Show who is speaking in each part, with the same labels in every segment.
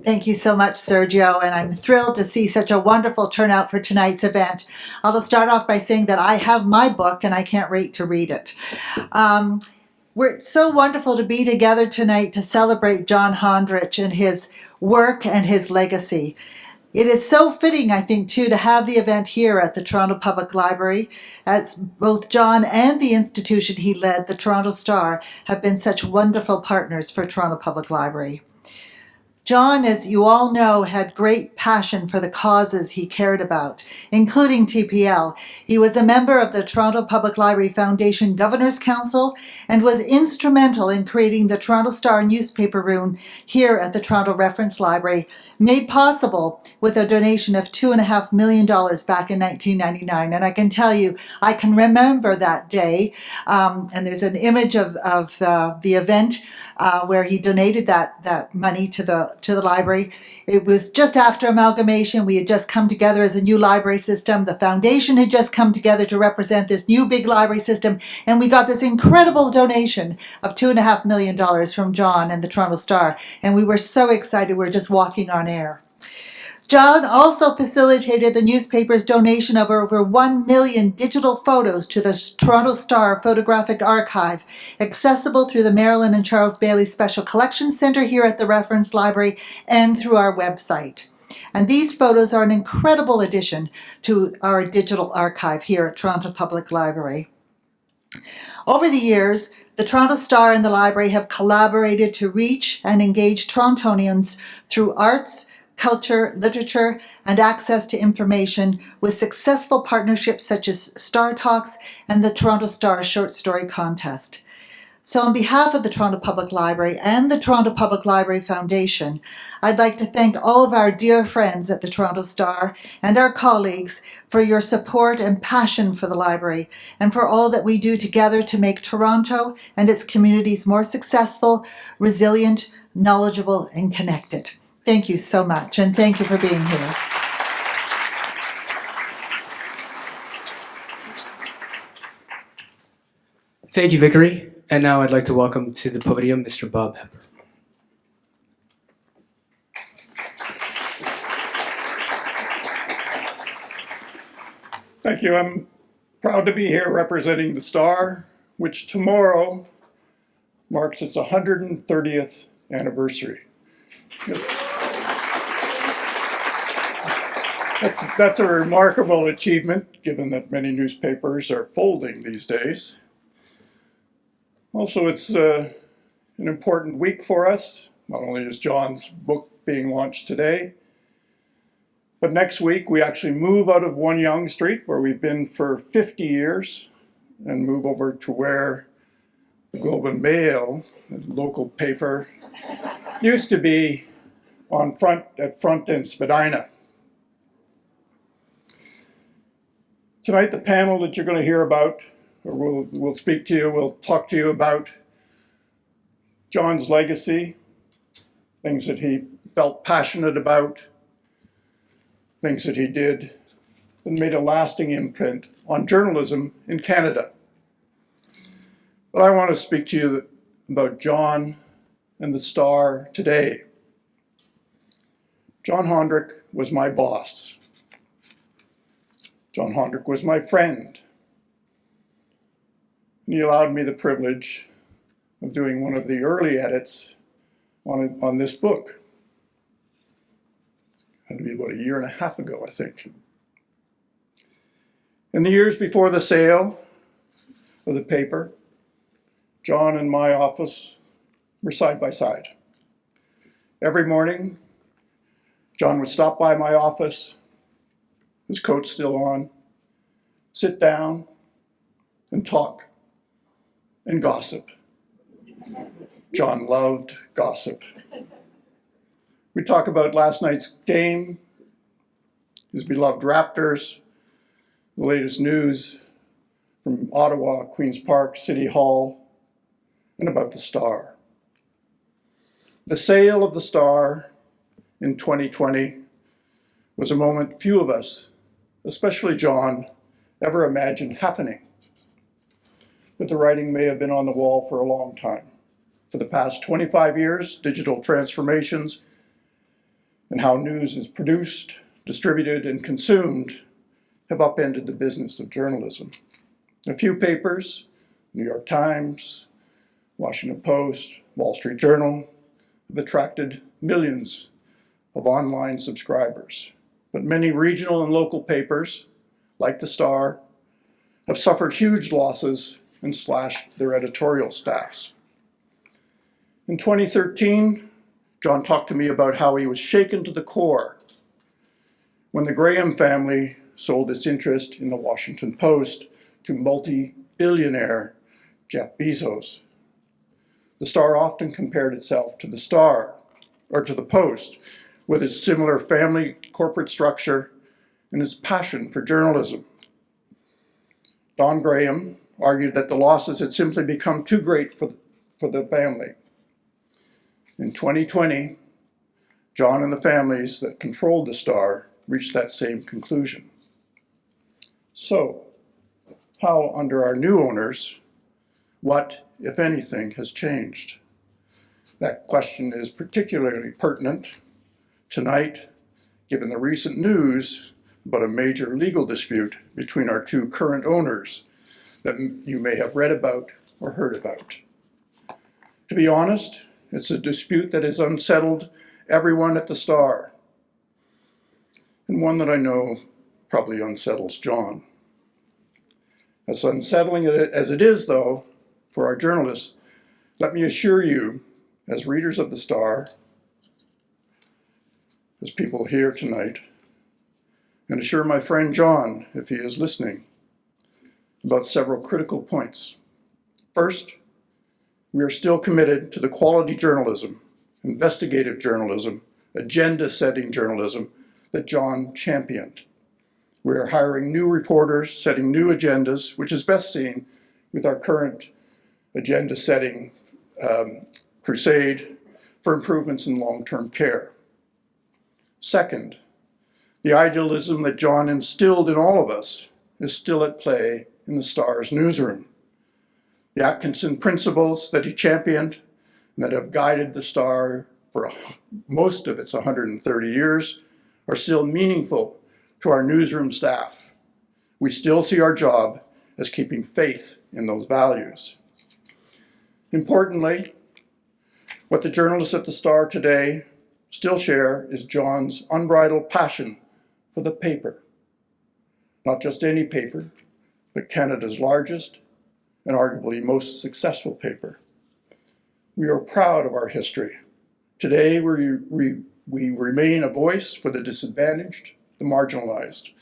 Speaker 1: Thank you so much, Sergio, and I'm thrilled to see such a wonderful turnout for tonight's event. I'll start off by saying that I have my book and I can't wait to read it. It's so wonderful to be together tonight to celebrate John Honderich and his work and his legacy. It is so fitting, I think, too, to have the event here at the Toronto Public Library, as both John and the institution he led, the Toronto Star, have been such wonderful partners for Toronto Public Library. John, as you all know, had great passion for the causes he cared about, including TPL. He was a member of the Toronto Public Library Foundation Governor's Council and was instrumental in creating the Toronto Star newspaper room here at the Toronto Reference Library, made possible with a donation of $2.5 million back in 1999. And I can tell you, I can remember that day, and there's an image of the event where he donated that money to the library. It was just after amalgamation. We had just come together as a new library system. The foundation had just come together to represent this new big library system, and we got this incredible donation of $2.5 million from John and the Toronto Star, and we were so excited. We were just walking on air. John also facilitated the newspaper's donation of over 1 million digital photos to the Toronto Star Photographic Archive, accessible through the Marilyn and Charles Bailey Special Collections Centre here at the Reference Library and through our website. And these photos are an incredible addition to our digital archive here at Toronto Public Library. Over the years, the Toronto Star and the library have collaborated to reach and engage Torontonians through arts, culture, literature, and access to information with successful partnerships such as Star Talks and the Toronto Star Short Story Contest. So on behalf of the Toronto Public Library and the Toronto Public Library Foundation, I'd like to thank all of our dear friends at the Toronto Star and our colleagues for your support and passion for the library and for all that we do together to make Toronto and its communities more successful, resilient, knowledgeable, and connected. Thank you so much, and thank you for being here.
Speaker 2: Thank you, Vickery. And now I'd like to welcome to the podium Mr. Bob Hepper.
Speaker 3: Thank you. I'm proud to be here representing the Star, which tomorrow marks its 130th anniversary. That's a remarkable achievement, given that many newspapers are folding these days. Also, it's an important week for us. Not only is John's book being launched today, but next week we actually move out of 1 Yonge Street, where we've been for 50 years, and move over to where the Globe and Mail, the local paper, used to be at Front and Spadina. Tonight, the panel that you're going to hear about, or we'll speak to you, we'll talk to you about John's legacy, things that he felt passionate about, things that he did that made a lasting imprint on journalism in Canada. But I want to speak to you about John and the Star today. John Honderich was my boss. John Honderich was my friend. And he allowed me the privilege of doing one of the early edits on this book. It had to be about 1.5 years ago, I think. In the years before the sale of the paper, John and my office were side by side. Every morning, John would stop by my office, his coat still on, sit down and talk and gossip. John loved gossip. We'd talk about last night's game, his beloved Raptors, the latest news from Ottawa, Queen's Park, City Hall, and about the Star. The sale of the Star in 2020 was a moment few of us, especially John, ever imagined happening. But the writing may have been on the wall for a long time. For the past 25 years, digital transformations and how news is produced, distributed, and consumed have upended the business of journalism. A few papers, New York Times, Washington Post, Wall Street Journal, have attracted millions of online subscribers. But many regional and local papers, like the Star, have suffered huge losses and slashed their editorial staffs. In 2013, John talked to me about how he was shaken to the core when the Graham family sold its interest in the Washington Post to multi-billionaire Jeff Bezos. The Star often compared itself to the Star, or to the Post, with its similar family corporate structure and its passion for journalism. Don Graham argued that the losses had simply become too great for the family. In 2020, John and the families that controlled the Star reached that same conclusion. So, how under our new owners, what, if anything, has changed? That question is particularly pertinent tonight, given the recent news about a major legal dispute between our two current owners that you may have read about or heard about. To be honest, it's a dispute that has unsettled everyone at the Star, and one that I know probably unsettles John. As unsettling as it is, though, for our journalists, let me assure you, as readers of the Star, as people here tonight, and assure my friend John, if he is listening, about several critical points. First, we are still committed to the quality journalism, investigative journalism, agenda-setting journalism that John championed. We are hiring new reporters, setting new agendas, which is best seen with our current agenda-setting crusade for improvements in long-term care. Second, the idealism that John instilled in all of us is still at play in the Star's newsroom. The Atkinson principles that he championed and that have guided the Star for most of its 130 years are still meaningful to our newsroom staff. We still see our job as keeping faith in those values. Importantly, what the journalists at the Star today still share is John's unbridled passion for the paper. Not just any paper, but Canada's largest and arguably most successful paper. We are proud of our history. Today, we remain a voice for the disadvantaged, the marginalized.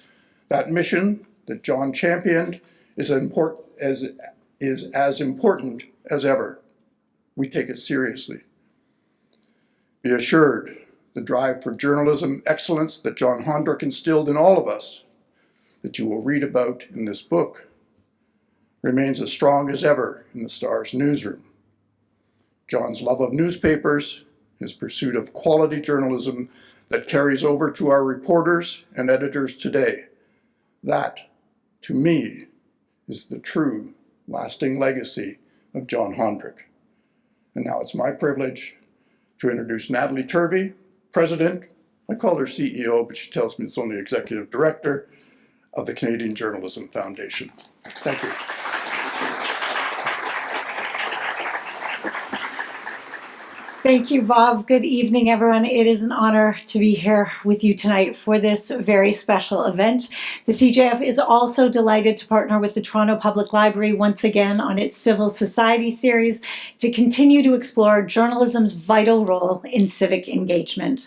Speaker 3: That mission that John championed is as important as ever. We take it seriously. Be assured, the drive for journalism excellence that John Honderich instilled in all of us, that you will read about in this book, remains as strong as ever in the Star's newsroom. John's love of newspapers, his pursuit of quality journalism that carries over to our reporters and editors today, that, to me, is the true, lasting legacy of John Honderich. And now it's my privilege to introduce Natalie Turvey, President, I call her CEO, but she tells me it's only Executive Director of the Canadian Journalism Foundation. Thank you.
Speaker 4: Thank you, Bob. Good evening, everyone. It is an honor to be here with you tonight for this very special event. The CJF is also delighted to partner with the Toronto Public Library once again on its Civil Society series to continue to explore journalism's vital role in civic engagement.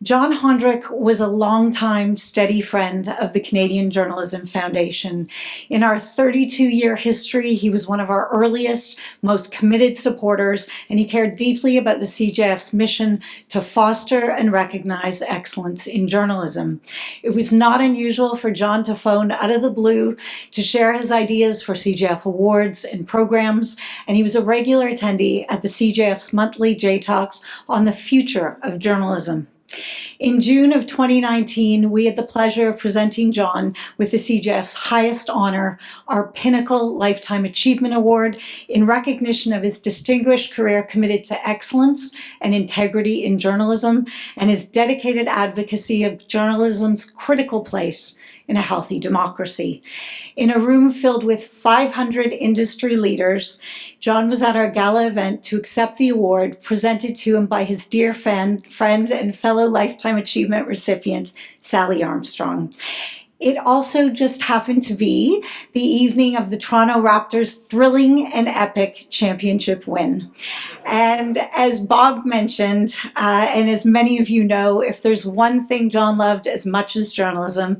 Speaker 4: John Honderich was a longtime steady friend of the Canadian Journalism Foundation. In our 32-year history, he was one of our earliest, most committed supporters, and he cared deeply about the CJF's mission to foster and recognize excellence in journalism. It was not unusual for John to phone out of the blue to share his ideas for CJF awards and programs, and he was a regular attendee at the CJF's monthly J-Talks on the future of journalism. In June of 2019, we had the pleasure of presenting John with the CJF's highest honor, our Pinnacle Lifetime Achievement Award, in recognition of his distinguished career committed to excellence and integrity in journalism and his dedicated advocacy of journalism's critical place in a healthy democracy. In a room filled with 500 industry leaders, John was at our gala event to accept the award presented to him by his dear friend and fellow Lifetime Achievement recipient, Sally Armstrong. It also just happened to be the evening of the Toronto Raptors' thrilling and epic championship win. And as Bob mentioned, and as many of you know, if there's one thing John loved as much as journalism,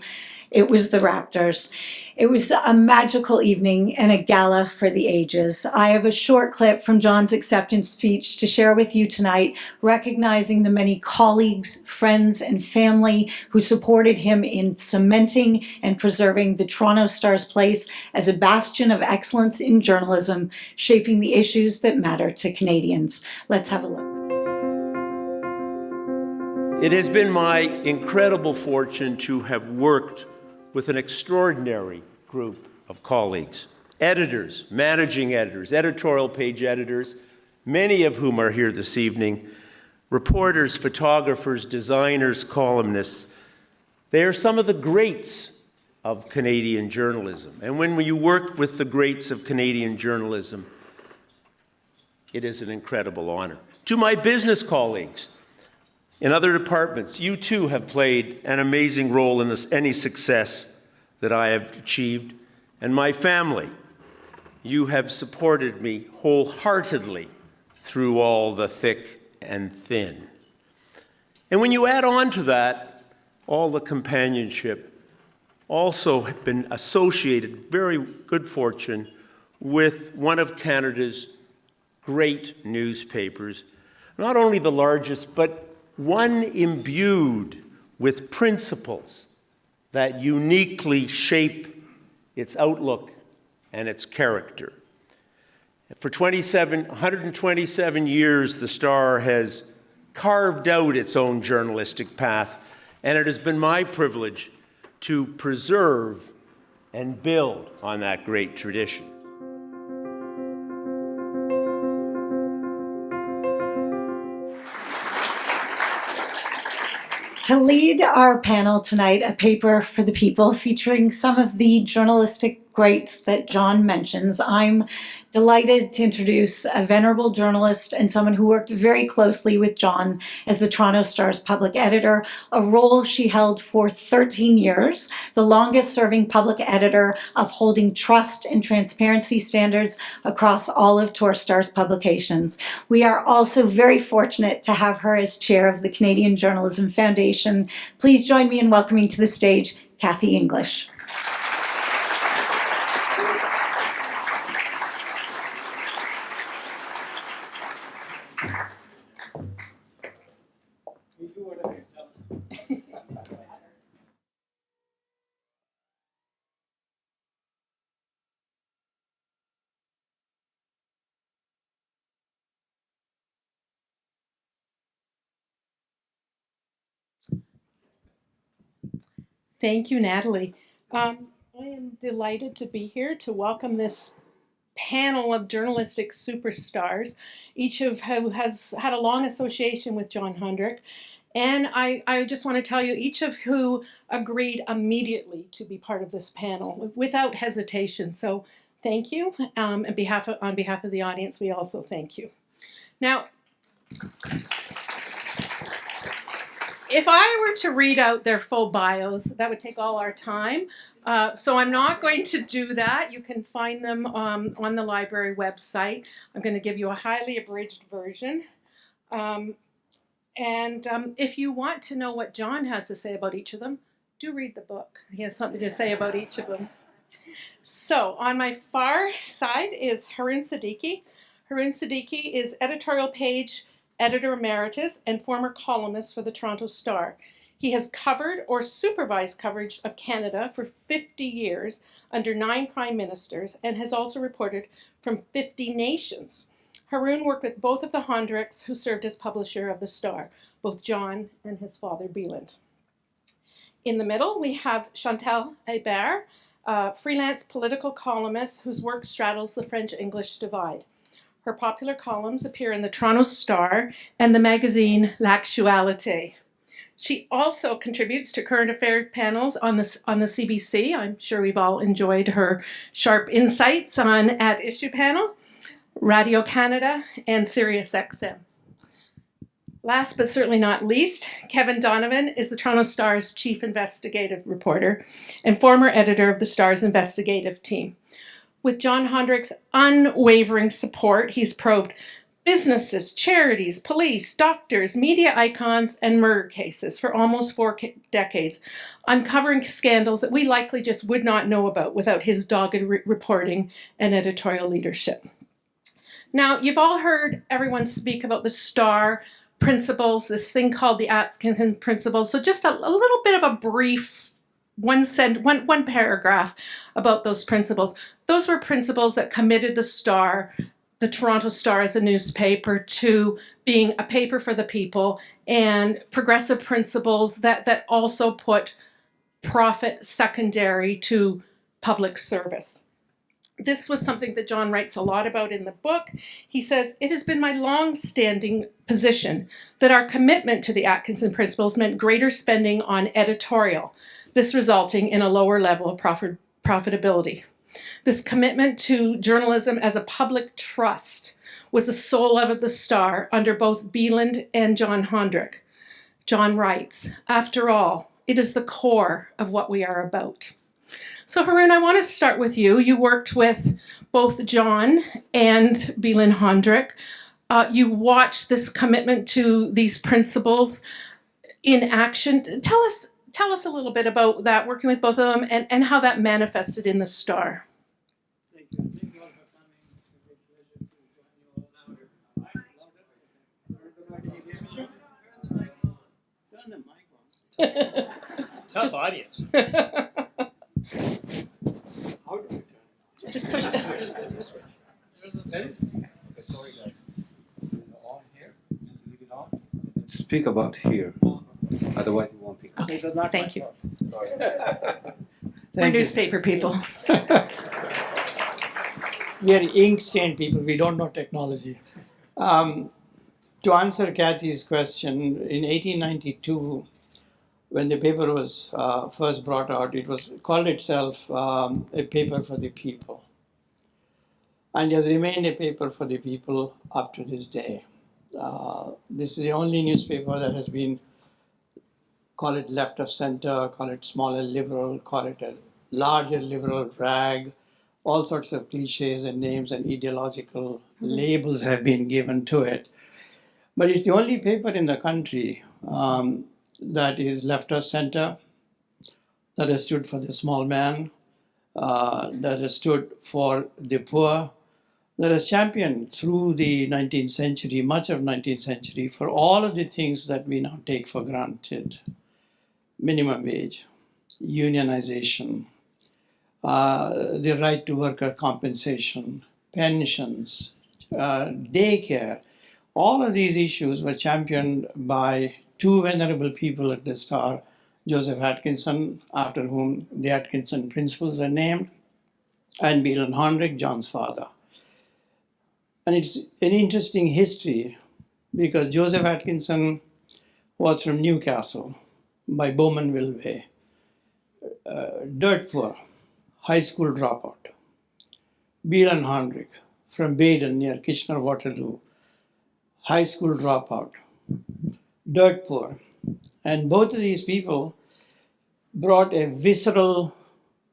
Speaker 4: it was the Raptors. It was a magical evening and a gala for the ages. I have a short clip from John's acceptance speech to share with you tonight, recognizing the many colleagues, friends, and family who supported him in cementing and preserving the Toronto Star's place as a bastion of excellence in journalism, shaping the issues that matter to Canadians. Let's have a look.
Speaker 5: It has been my incredible fortune to have worked with an extraordinary group of colleagues, editors, managing editors, editorial page editors, many of whom are here this evening, reporters, photographers, designers, columnists. They are some of the greats of Canadian journalism. And when you work with the greats of Canadian journalism, it is an incredible honor. To my business colleagues, in other departments, you too have played an amazing role in any success that I have achieved. And my family, you have supported me wholeheartedly through all the thick and thin. And when you add on to that, all the companionship, also have been associated, very good fortune, with one of Canada's great newspapers, not only the largest, but one imbued with principles that uniquely shape its outlook and its character. For 127 years, the Star has carved out its own journalistic path, and it has been my privilege to preserve and build on that great tradition.
Speaker 4: To lead our panel tonight, A Paper for the People, featuring some of the journalistic greats that John mentions, I'm delighted to introduce a venerable journalist and someone who worked very closely with John as the Toronto Star's public editor, a role she held for 13 years, the longest-serving public editor, upholding trust and transparency standards across all of Star's publications. We are also very fortunate to have her as chair of the Canadian Journalism Foundation. Please join me in welcoming to the stage Kathy English.
Speaker 6: Thank you, Natalie. I am delighted to be here to welcome this panel of journalistic superstars, each of who has had a long association with John Honderich. And I just want to tell you, each of who agreed immediately to be part of this panel without hesitation. So thank you. On behalf of the audience, we also thank you. Now, if I were to read out their full bios, that would take all our time. So I'm not going to do that. You can find them on the library website. I'm going to give you a highly abridged version. If you want to know what John has to say about each of them, do read the book. He has something to say about each of them. So on my far side is Haroon Siddiqui. Haroon Siddiqui is editorial page editor emeritus and former columnist for the Toronto Star. He has covered or supervised coverage of Canada for 50 years under 9 prime ministers and has also reported from 50 nations. Haroon worked with both of the Honderichs, who served as publisher of the Star. both John and his father, Beland. In the middle, we have Chantal Hébert, a freelance political columnist whose work straddles the French-English divide. Her popular columns appear in the Toronto Star and the magazine L'Actualité. She also contributes to current affairs panels on the CBC. I'm sure we've all enjoyed her sharp insights on At Issue Panel, Radio Canada, and Sirius XM. Last but certainly not least, Kevin Donovan is the Toronto Star's chief investigative reporter and former editor of the Star's investigative team. With John Honderic's unwavering support, he's probed businesses, charities, police, doctors, media icons, and murder cases for almost 4 decades, uncovering scandals that we likely just would not know about without his dogged reporting and editorial leadership. Now, you've all heard everyone speak about the Star principles, this thing called the Atkinson principles. So just a little bit of a brief one paragraph about those principles. Those were principles that committed the Star, the Toronto Star as a newspaper, to being a paper for the people, and progressive principles that also put profit secondary to public service. This was something that John writes a lot about in the book. He says, "It has been my long-standing position that our commitment to the Atkinson principles meant greater spending on editorial, this resulting in a lower level of profitability. This commitment to journalism as a public trust was the soul of the Star under both Beland and John Honderich." John writes, "After all, it is the core of what we are about." So Haroon, I want to start with you. You worked with both John and Beland Honderich. You watched this commitment to these principles in action. Tell us a little bit about that, working with both of them, and how that manifested in the Star.
Speaker 7: Thank you. Thank you all for coming. It's a great pleasure to join you all louder. Turn the mic on. Tough audience. How do we turn it on?
Speaker 6: Just push it.
Speaker 7: Sorry, guys. On here? Just leave it on?
Speaker 8: Speak about here. Otherwise, you won't pick up.
Speaker 6: Okay, thank you.
Speaker 7: Sorry.
Speaker 6: We're
Speaker 7: Thank you.
Speaker 6: newspaper people.
Speaker 7: We are ink-stained people. We don't know technology. To answer Kathy's question, in 1892, when the paper was first brought out, it was called itself a paper for the people. And it has remained a paper for the people up to this day. This is the only newspaper that has been, call it left of center, call it smaller liberal, call it a larger liberal rag. All sorts of cliches and names and ideological labels have been given to it. But it's the only paper in the country that is left of center, that has stood for the small man, that has stood for the poor, that has championed through the 19th century, much of 19th century, for all of the things that we now take for granted. Minimum wage, unionization, the right to worker compensation, pensions, daycare. All of these issues were championed by two venerable people at the Star, Joseph Atkinson, after whom the Atkinson principles are named, and Beland Honderich, John's father. And it's an interesting history because Joseph Atkinson was from Newcastle by Bowmanville Way, dirt poor, high school dropout. Beland Honderich from Baden near Kitchener-Waterloo, high school dropout, dirt poor. And both of these people brought a visceral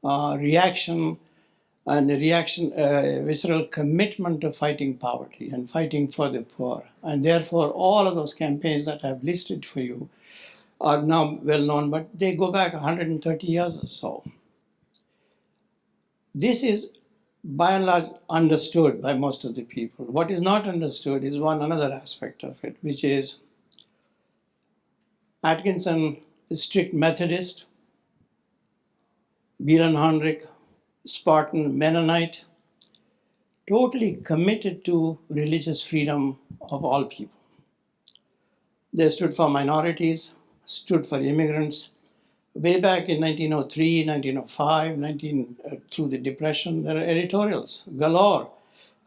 Speaker 7: reaction and a visceral commitment to fighting poverty and fighting for the poor. And therefore, all of those campaigns that I've listed for you are now well known, but they go back 130 years or so. This is by and large understood by most of the people. What is not understood is another aspect of it, which is Atkinson is strict Methodist, Beland Honderich, Spartan Mennonite, totally committed to religious freedom of all people. They stood for minorities, stood for immigrants. Way back in 1903, 1905, through the Depression, there are editorials galore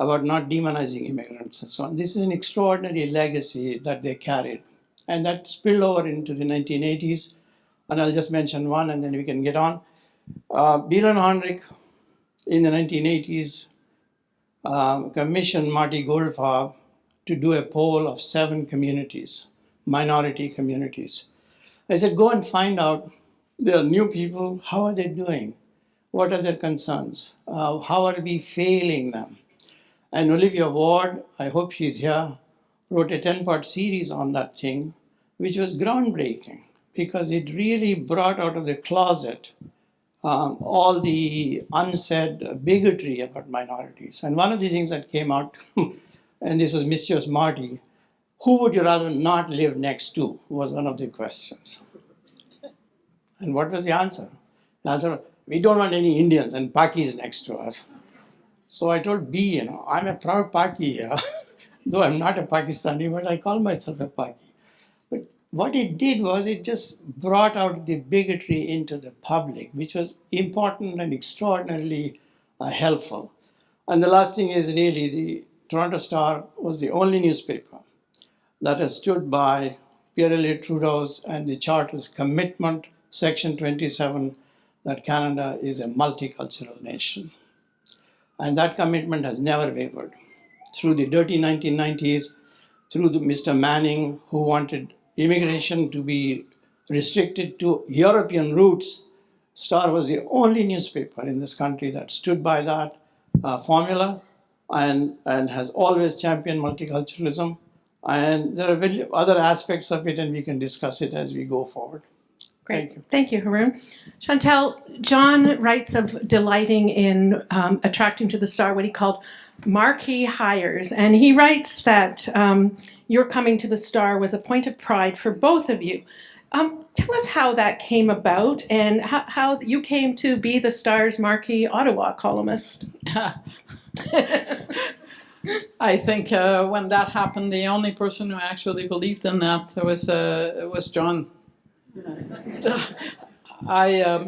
Speaker 7: about not demonizing immigrants and so on. This is an extraordinary legacy that they carried. And that spilled over into the 1980s. And I'll just mention one and then we can get on. John Honderich in the 1980s commissioned Marty Goldfarb to do a poll of 7 communities, minority communities. I said, go and find out, there are new people, how are they doing? What are their concerns? How are we failing them? And Olivia Ward, I hope she's here, wrote a 10-part series on that thing, which was groundbreaking because it really brought out of the closet all the unsaid bigotry about minorities. And one of the things that came out, and this was Mischievous Marty, who would you rather not live next to, was one of the questions. And what was the answer? The answer was, we don't want any Indians and Pakis next to us. So I told B, I'm a proud Paki here, though I'm not a Pakistani, but I call myself a Paki. But what it did was it just brought out the bigotry into the public, which was important and extraordinarily helpful. And the last thing is really the Toronto Star was the only newspaper that has stood by Pierre-Elliott Trudeau's and the Charter's commitment, Section 27, that Canada is a multicultural nation. And that commitment has never wavered. Through the dirty 1990s, through Mr. Manning, who wanted immigration to be restricted to European roots, Star was the only newspaper in this country that stood by that formula and has always championed multiculturalism. And there are other aspects of it, and we can discuss it as we go forward.
Speaker 6: Great. Thank you, Haroon. Chantal, John writes of delighting in attracting to the Star what he called marquee hires. And he writes that your coming to the Star was a point of pride for both of you. Tell us how that came about and how you came to be the Star's marquee Ottawa columnist.
Speaker 9: I think when that happened, the only person who actually believed in that was John. I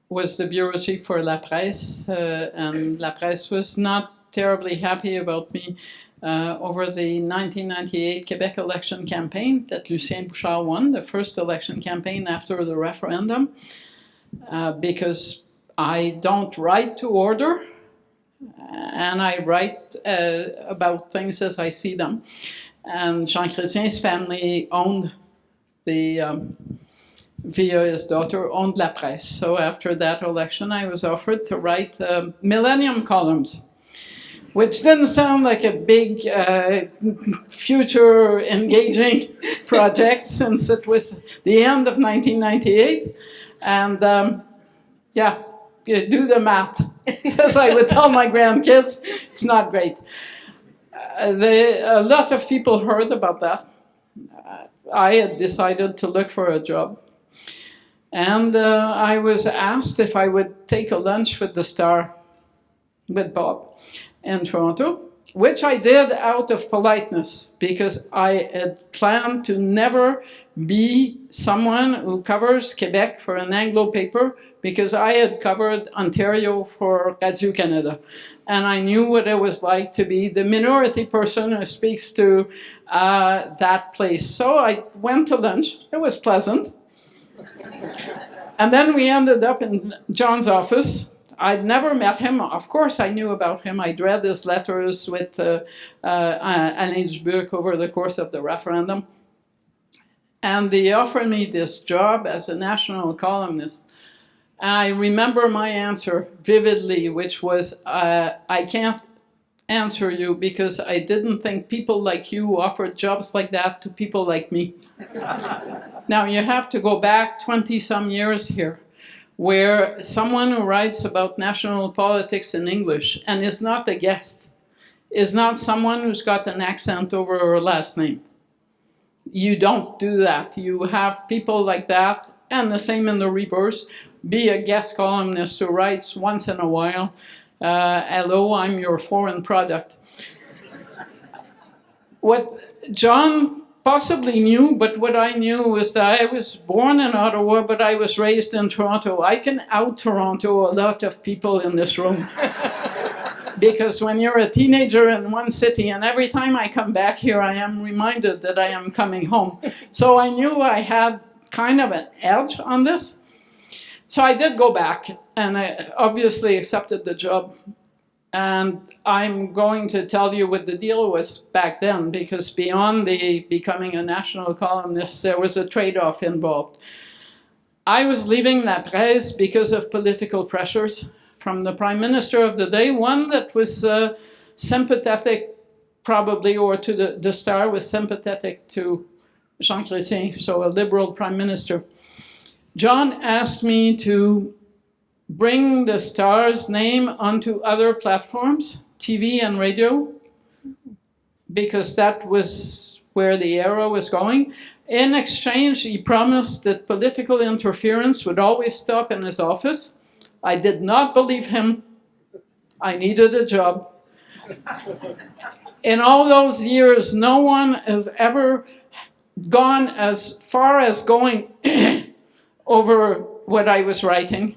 Speaker 9: was the bureau chief for La Presse, and La Presse was not terribly happy about me over the 1998 Quebec election campaign that Lucien Bouchard won, the first election campaign after the referendum, because I don't write to order, and I write about things as I see them. And Jean Chrétien's family owned via his daughter, owned La Presse. So after that election, I was offered to write Millennium columns, which didn't sound like a big future engaging project since it was the end of 1998. And yeah, you do the math. As I would tell my grandkids, it's not great. A lot of people heard about that. I had decided to look for a job. And I was asked if I would take a lunch with the Star, with Bob, in Toronto, which I did out of politeness, because I had planned to never be someone who covers Quebec for an Anglo paper, because I had covered Ontario for Radio-Canada. And I knew what it was like to be the minority person who speaks to that place. So I went to lunch. It was pleasant. And then we ended up in John's office. I'd never met him. Of course, I knew about him. I'd read his letters with Alain Dubuc over the course of the referendum. And they offered me this job as a national columnist. I remember my answer vividly, which was, I can't answer you because I didn't think people like you offered jobs like that to people like me. Now, you have to go back 20-some years here, where someone who writes about national politics in English and is not a guest, is not someone who's got an accent over her last name. You don't do that. You have people like that, and the same in the reverse. Be a guest columnist who writes once in a while, hello, I'm your foreign product. What John possibly knew, but what I knew was that I was born in Ottawa, but I was raised in Toronto. I can out-Toronto a lot of people in this room. Because when you're a teenager in one city, and every time I come back here, I am reminded that I am coming home. So I knew I had kind of an edge on this. So I did go back, and I obviously accepted the job. And I'm going to tell you what the deal was back then, because beyond the becoming a national columnist, there was a trade-off involved. I was leaving La Presse because of political pressures from the Prime Minister of the day, one that was sympathetic, probably, or to the Star was sympathetic to Jean Chrétien, so a liberal Prime Minister. John asked me to bring the Star's name onto other platforms, TV and radio, because that was where the era was going. In exchange, he promised that political interference would always stop in his office. I did not believe him. I needed a job. In all those years, no one has ever gone as far as going over what I was writing.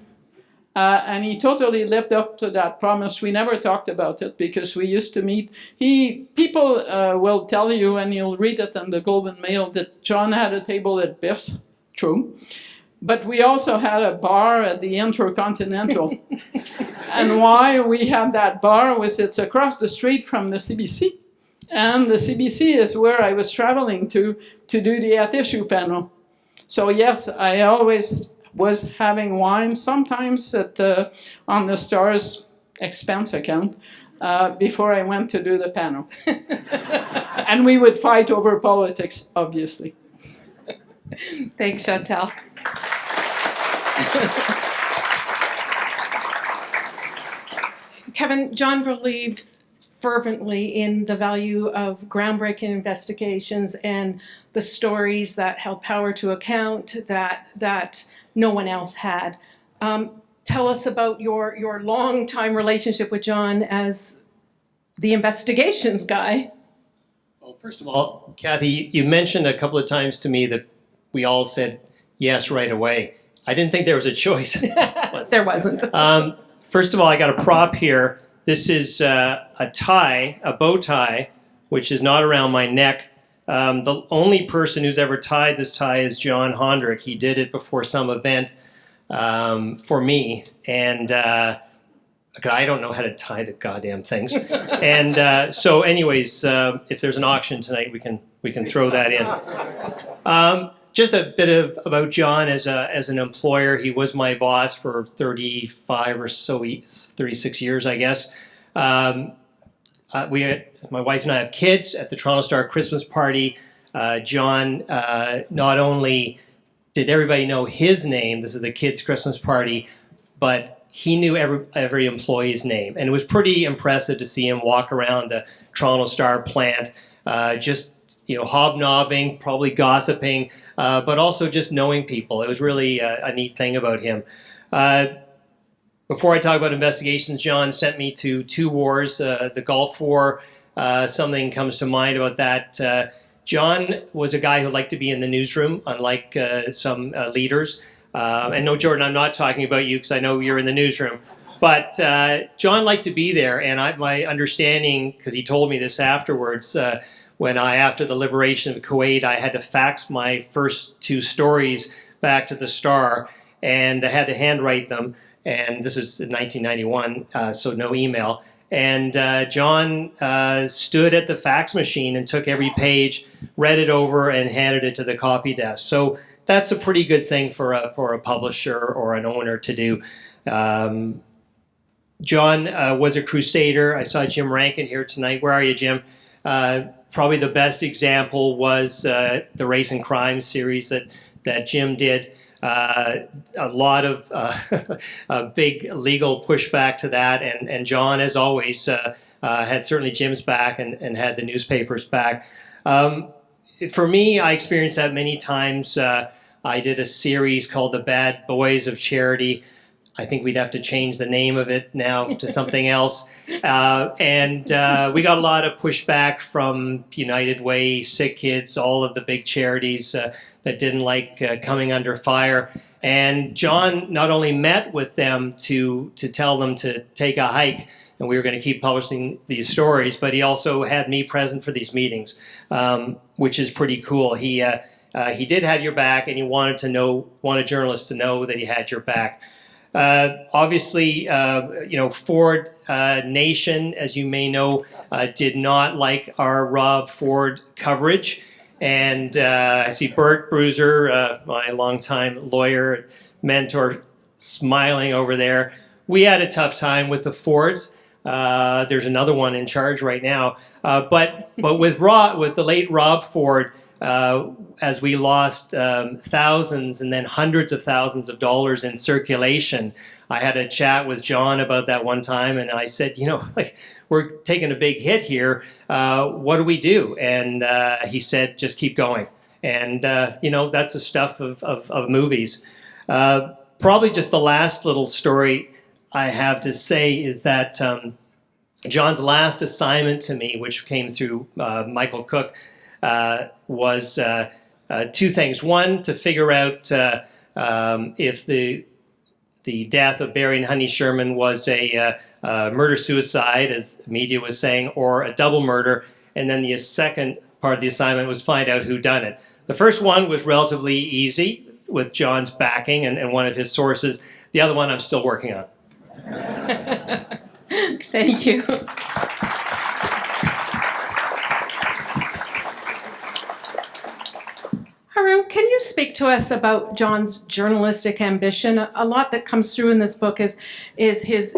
Speaker 9: And he totally lived up to that promise. We never talked about it because we used to meet. People will tell you, and you'll read it in the Globe and Mail, that John had a table at Biff's. True. But we also had a bar at the Intercontinental. And why we had that bar was it's across the street from the CBC. And the CBC is where I was traveling to do the At Issue panel. So yes, I always was having wine, sometimes on the Star's expense account, before I went to do the panel. And we would fight over politics, obviously.
Speaker 6: Thanks, Chantal. Kevin, John believed fervently in the value of groundbreaking investigations and the stories that held power to account that no one else had. Tell us about your long-time relationship with John as the investigations guy.
Speaker 10: Well, first of all, Kathy, you mentioned a couple of times to me that we all said yes right away. I didn't think there was a choice.
Speaker 6: There wasn't.
Speaker 10: First of all, I got a prop here. This is a tie, a bow tie, which is not around my neck. The only person who's ever tied this tie is John Honderich. He did it before some event for me, and I don't know how to tie the goddamn things. And so, anyways, if there's an auction tonight, we can throw that in. Just a bit about John as an employer. He was my boss for 35 or so, 36 years, I guess. My wife and I have kids. At the Toronto Star Christmas party, John not only did everybody know his name, this is the kids' Christmas party, but he knew every employee's name. And it was pretty impressive to see him walk around the Toronto Star plant, just hobnobbing, probably gossiping, but also just knowing people. It was really a neat thing about him. Before I talk about investigations, John sent me to 2 wars, the Gulf War. Something comes to mind about that. John was a guy who liked to be in the newsroom, unlike some leaders. And no, Jordan, I'm not talking about you because I know you're in the newsroom. But John liked to be there, and my understanding, because he told me this afterwards, when after the liberation of Kuwait, I had to fax my first 2 stories back to the Star, and I had to handwrite them. And this is in 1991, so no email. And John stood at the fax machine and took every page, read it over, and handed it to the copy desk. So that's a pretty good thing for a publisher or an owner to do. John was a crusader. I saw Jim Rankin here tonight. Where are you, Jim? Probably the best example was the Race and Crime series that Jim did. A lot of big legal pushback to that, and John, as always, had certainly Jim's back and had the newspapers back. For me, I experienced that many times. I did a series called The Bad Boys of Charity. I think we'd have to change the name of it now to something else. And we got a lot of pushback from United Way, Sick Kids, all of the big charities that didn't like coming under fire. And John not only met with them to tell them to take a hike, and we were going to keep publishing these stories, but he also had me present for these meetings, which is pretty cool. He did have your back, and he wanted journalists to know that he had your back. Obviously, Ford Nation, as you may know, did not like our Rob Ford coverage. And I see Bert Bruiser, my longtime lawyer, mentor, smiling over there. We had a tough time with the Fords. There's another one in charge right now. But with the late Rob Ford, as we lost thousands and then hundreds of thousands of dollars in circulation, I had a chat with John about that one time, and I said, we're taking a big hit here. What do we do? And he said, just keep going. And, that's the stuff of movies. Probably just the last little story I have to say is that John's last assignment to me, which came through Michael Cook, was two things. One, to figure out if the death of Barry and Honey Sherman was a murder-suicide, as the media was saying, or a double murder. And then the second part of the assignment was find out who done it. The first one was relatively easy with John's backing and one of his sources. The other one I'm still working on.
Speaker 6: Thank you. Haroon, can you speak to us about John's journalistic ambition? A lot that comes through in this book is his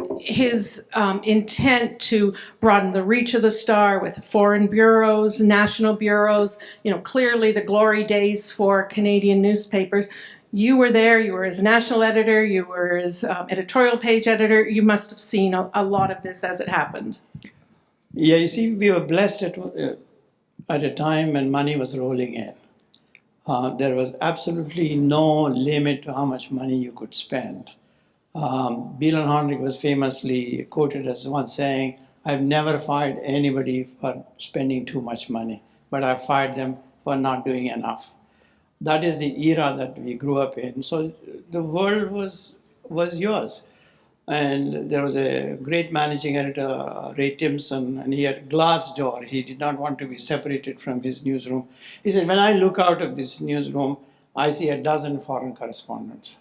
Speaker 6: intent to broaden the reach of the Star with foreign bureaus, national bureaus, clearly the glory days for Canadian newspapers. You were there, you were his national editor, you were his editorial page editor. You must have seen a lot of this as it happened.
Speaker 7: Yeah, you see, we were blessed at a time when money was rolling in. There was absolutely no limit to how much money you could spend. John Honderich was famously quoted as once saying, I've never fired anybody for spending too much money, but I've fired them for not doing enough. That is the era that we grew up in. So the world was yours. And there was a great managing editor, Ray Timpson, and he had a glass door. He did not want to be separated from his newsroom. He said, when I look out of this newsroom, I see a dozen foreign correspondents.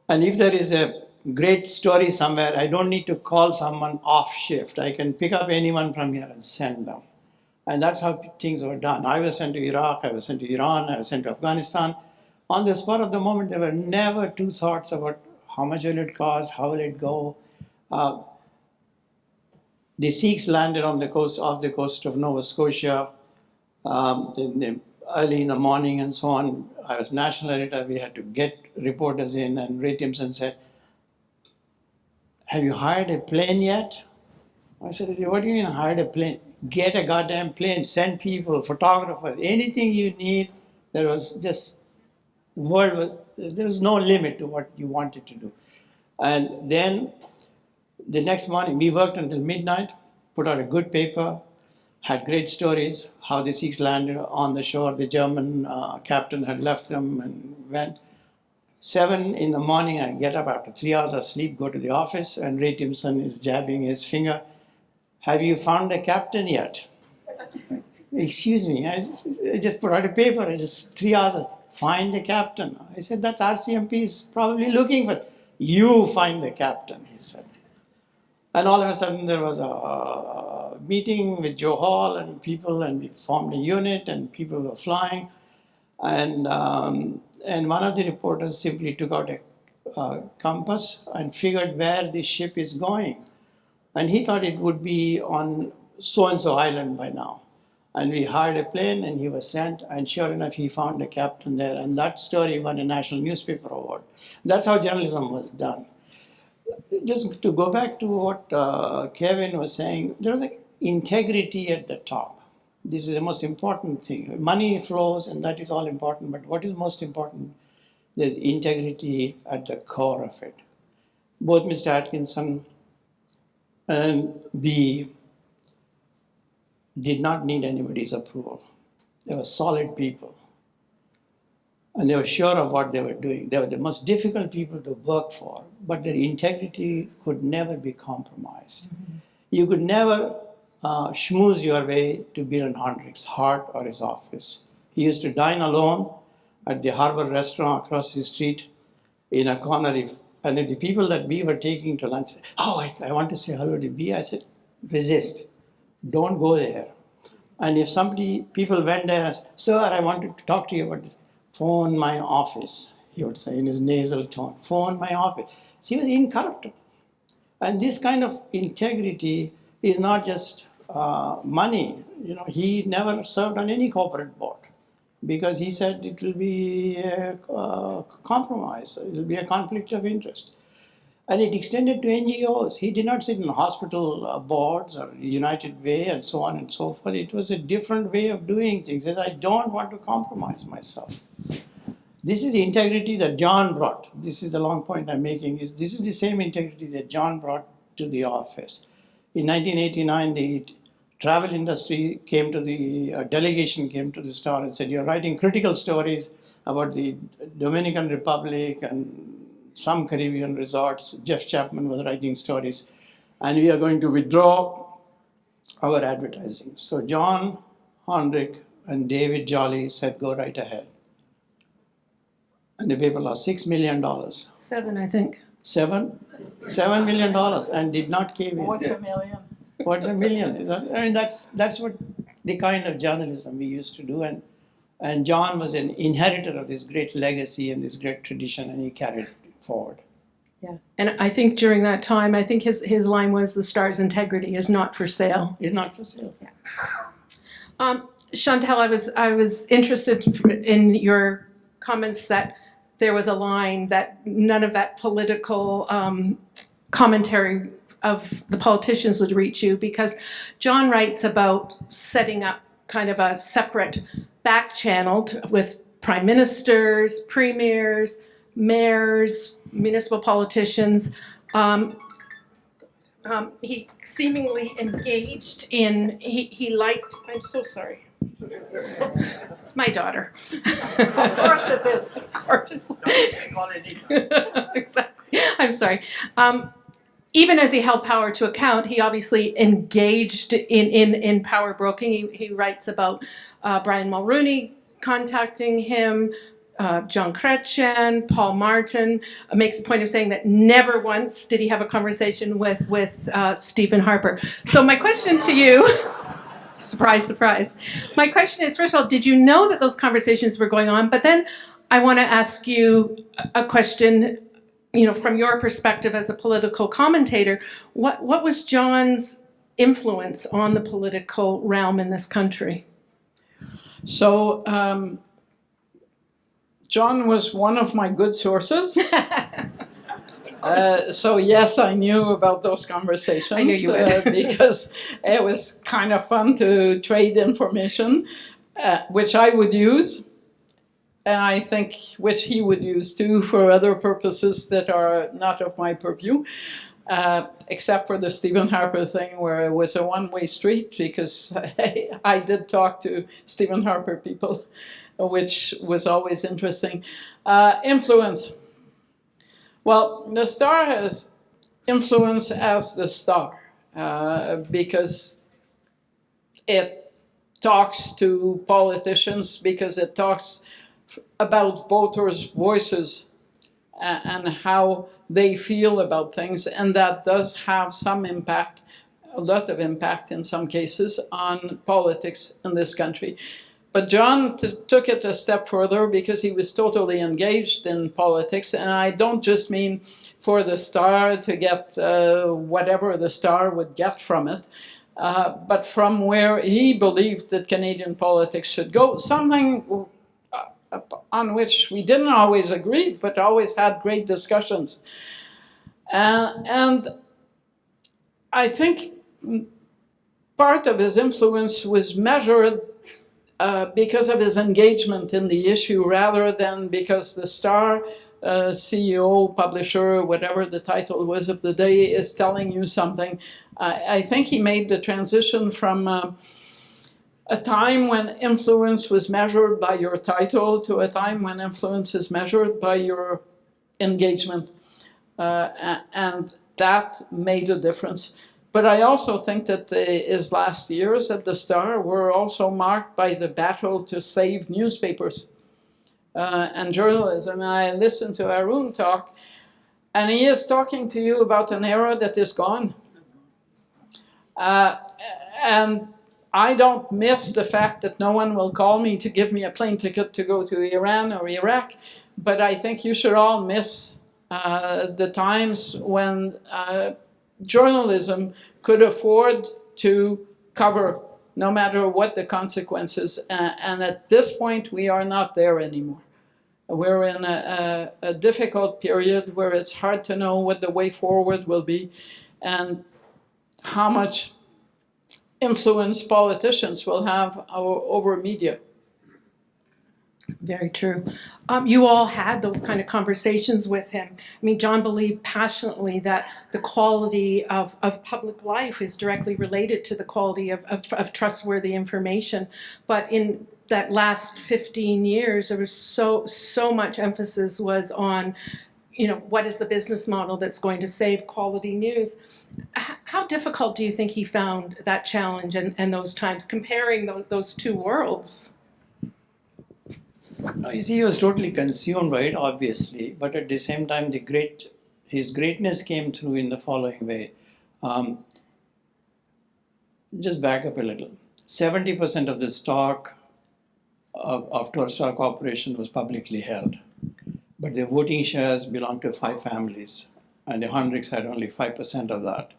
Speaker 7: And if there is a great story somewhere, I don't need to call someone off shift. I can pick up anyone from here and send them. And that's how things were done. I was sent to Iraq, I was sent to Iran, I was sent to Afghanistan. On the spur of the moment, there were never two thoughts about how much will it cost, how will it go. The Sikhs landed off the coast of Nova Scotia early in the morning and so on. I was national editor, we had to get reporters in, and Ray Timpson said, have you hired a plane yet? I said, what do you mean hired a plane? Get a goddamn plane, send people, photographers, anything you need. There was no limit to what you wanted to do. And then the next morning, we worked until midnight, put out a good paper, had great stories, how the Sikhs landed on the shore. The German captain had left them and went. 7 in the morning, I get up after 3 hours of sleep, go to the office, and Ray Timpson is jabbing his finger. Have you found a captain yet? Excuse me, I just put out a paper, and just 3 hours, find the captain. I said, that's RCMP's probably looking for. You find the captain, he said. And all of a sudden there was a meeting with Joe Hall and people, and we formed a unit, and people were flying. And one of the reporters simply took out a compass and figured where the ship is going. And he thought it would be on so-and-so island by now. And we hired a plane, and he was sent, and sure enough, he found a captain there. And that story won a national newspaper award. That's how journalism was done. Just to go back to what Kevin was saying, there was integrity at the top. This is the most important thing. Money flows, and that is all important. But what is most important? There's integrity at the core of it. both Mr. Atkinson and B did not need anybody's approval. They were solid people. And they were sure of what they were doing. They were the most difficult people to work for, but their integrity could never be compromised. Mm-hmm. You could never schmooze your way to Bill Honderich heart or his office. He used to dine alone at the Harbor restaurant across the street in a corner. And if the people that we were taking to lunch said, "Oh, I want to say hello to B," I said, "Resist. Don't go there." And if people went there and said, "Sir, I wanted to talk to you about this," "Phone my office," he would say in his nasal tone. "Phone my office." So he was incorruptible. And this kind of integrity is not just money. He never served on any corporate board because he said it will be a compromise. It will be a conflict of interest. And it extended to NGOs. He did not sit in hospital boards or United Way and so on and so forth. It was a different way of doing things. He says, "I don't want to compromise myself." This is the integrity that John brought. This is the long point I'm making. This is the same integrity that John brought to the office. In 1989, the travel industry came to the delegation came to the Star and said, "You're writing critical stories about the Dominican Republic and some Caribbean resorts." Jeff Chapman was writing stories, and we are going to withdraw our advertising. So John Honderich and David Jolly said, "Go right ahead." And the paper lost $6 million.
Speaker 6: 7, I think.
Speaker 7: $7 million, and did not cave in.
Speaker 9: What's $1 million?
Speaker 7: What's $1 million? That's what the kind of journalism we used to do, and John was an inheritor of this great legacy and this great tradition, and he carried it forward.
Speaker 6: Yeah, and I think during that time, I think his line was, "The Star's integrity is not for sale."
Speaker 7: It's not for sale.
Speaker 6: Yeah. Chantal, I was interested in your comments that there was a line that none of that political commentary of the politicians would reach you, because John writes about setting up kind of a separate back channel with prime ministers, premiers, mayors, municipal politicians. He seemingly engaged in, he liked, I'm so sorry. It's my daughter. Of course it is. Of course. Exactly. I'm sorry. Even as he held power to account, he obviously engaged in power broking. He writes about Brian Mulroney contacting him, John Chrétien, Paul Martin, makes a point of saying that never once did he have a conversation with Stephen Harper. So my question to you, surprise, surprise. My question is, first of all, did you know that those conversations were going on? But then I want to ask you a question, from your perspective as a political commentator. What was John's influence on the political realm in this country?
Speaker 9: So, John was one of my good sources. So yes, I knew about those conversations.
Speaker 6: I knew you would.
Speaker 9: Because it was kind of fun to trade information, which I would use, and I think which he would use too for other purposes that are not of my purview, except for the Stephen Harper thing, where it was a one-way street, because I did talk to Stephen Harper people, which was always interesting. Influence. Well, the Star has influence as the Star because it talks to politicians, because it talks about voters' voices and how they feel about things, and that does have some impact, a lot of impact in some cases, on politics in this country. But John took it a step further because he was totally engaged in politics, and I don't just mean for the Star to get whatever the Star would get from it, but from where he believed that Canadian politics should go, something on which we didn't always agree, but always had great discussions. And I think part of his influence was measured because of his engagement in the issue, rather than because the Star CEO, publisher, whatever the title was of the day, is telling you something. I think he made the transition from a time when influence was measured by your title to a time when influence is measured by your engagement. And that made a difference. But I also think that his last years at the Star were also marked by the battle to save newspapers and journalism. And I listened to Arun talk, and he is talking to you about an era that is gone. And I don't miss the fact that no one will call me to give me a plane ticket to go to Iran or Iraq, but I think you should all miss the times when journalism could afford to cover no matter what the consequences. And at this point, we are not there anymore. We're in a difficult period where it's hard to know what the way forward will be and how much influence politicians will have over media.
Speaker 6: Very true. You all had those kind of conversations with him. I mean, John believed passionately that the quality of public life is directly related to the quality of trustworthy information. But in that last 15 years, there was so much emphasis was on, what is the business model that's going to save quality news? How difficult do you think he found that challenge and those times, comparing those two worlds?
Speaker 7: No, you see, he was totally consumed by it, obviously, but at the same time, his greatness came through in the following way. Just back up a little. 70% of the stock of Torstar Corporation was publicly held, but the voting shares belonged to 5 families, and the Hondericks had only 5% of that.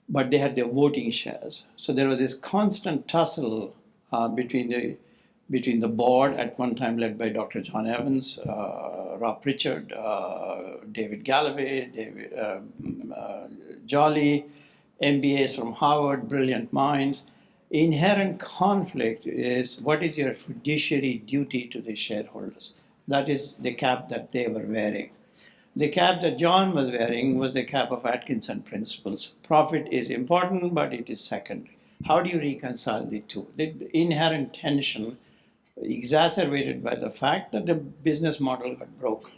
Speaker 7: But they had their voting shares. So there was this constant tussle between the board, at one time led by Dr. John Evans, Rob Pritchard, David Galloway, Jolly, MBAs from Harvard, brilliant minds. Inherent conflict is what is your fiduciary duty to the shareholders? That is the cap that they were wearing. The cap that John was wearing was the cap of Atkinson principles. Profit is important, but it is secondary. How do you reconcile the two? The inherent tension exacerbated by the fact that the business model got broken.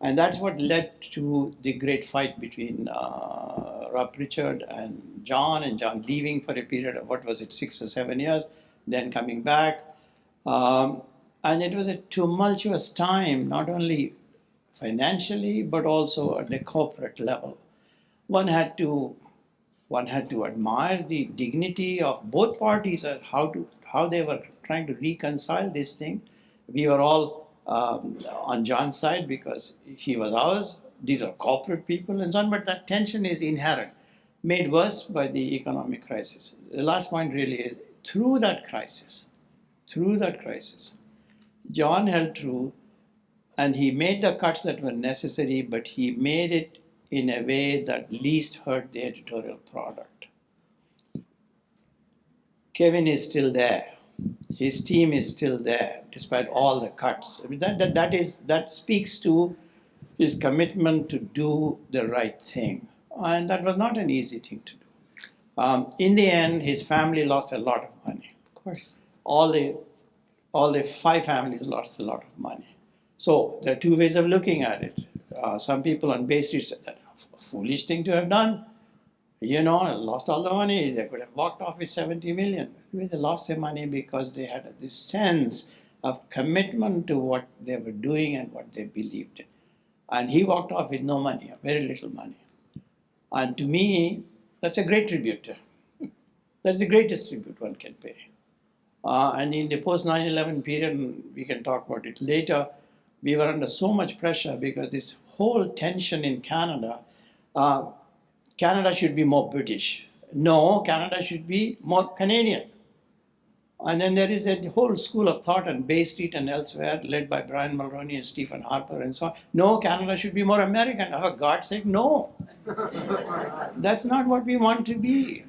Speaker 7: And that's what led to the great fight between Rob Pritchard and John leaving for a period of, 6 or 7 years, then coming back. And it was a tumultuous time, not only financially, but also at the corporate level. One had to admire the dignity of both parties and how they were trying to reconcile this thing. We were all on John's side because he was ours. These are corporate people and so on, but that tension is inherent, made worse by the economic crisis. The last point really is, through that crisis, John held true, and he made the cuts that were necessary, but he made it in a way that least hurt the editorial product. Kevin is still there. His team is still there, despite all the cuts. I mean, that speaks to his commitment to do the right thing. And that was not an easy thing to do. In the end, his family lost a lot of money.
Speaker 6: Of course.
Speaker 7: All the 5 families lost a lot of money. So there are 2 ways of looking at it. Some people on Bay Street said that a foolish thing to have done. Lost all the money. They could have walked off with 70 million. They lost their money because they had this sense of commitment to what they were doing and what they believed in. And he walked off with no money, very little money. And to me, that's a great tribute. That's the greatest tribute one can pay. And in the post 9/11 period, and we can talk about it later, we were under so much pressure because this whole tension in Canada, Canada should be more British. No, Canada should be more Canadian. And then there is a whole school of thought on Bay Street and elsewhere, led by Brian Mulroney and Stephen Harper and so on. No, Canada should be more American. For God's sake, no. That's not what we want to be.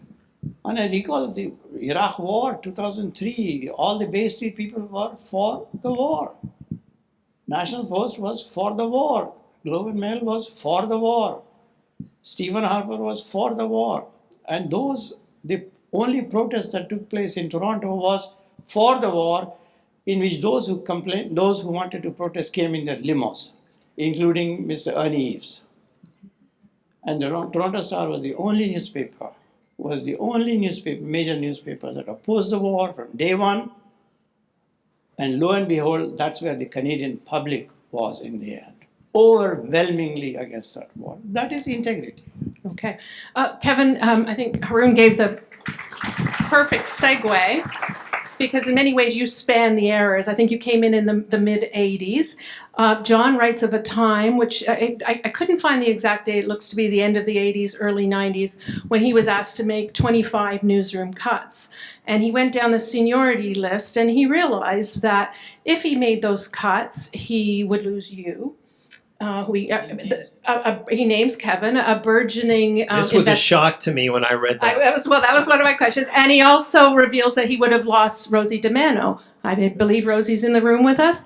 Speaker 7: And I recall the Iraq War, 2003, all the Bay Street people were for the war. National Post was for the war. Globe and Mail was for the war. Stephen Harper was for the war. And the only protest that took place in Toronto was for the war, in which those who wanted to protest came in their limos, including Mr. Ernie Eves. And the Toronto Star was the only major newspaper that opposed the war from day one. And lo and behold, that's where the Canadian public was in the end, overwhelmingly against that war. That is integrity.
Speaker 6: Okay. Kevin, I think Haroon gave the perfect segue, because in many ways you span the eras. I think you came in the mid-'80s. John writes of a time, which I couldn't find the exact date, it looks to be the end of the '80s, early '90s, when he was asked to make 25 newsroom cuts. And he went down the seniority list and he realized that if he made those cuts, he would lose you. He names Kevin, a burgeoning.
Speaker 10: This was a shock to me when I read that.
Speaker 6: That was one of my questions. And he also reveals that he would have lost Rosie DiMano. I believe Rosie's in the room with us.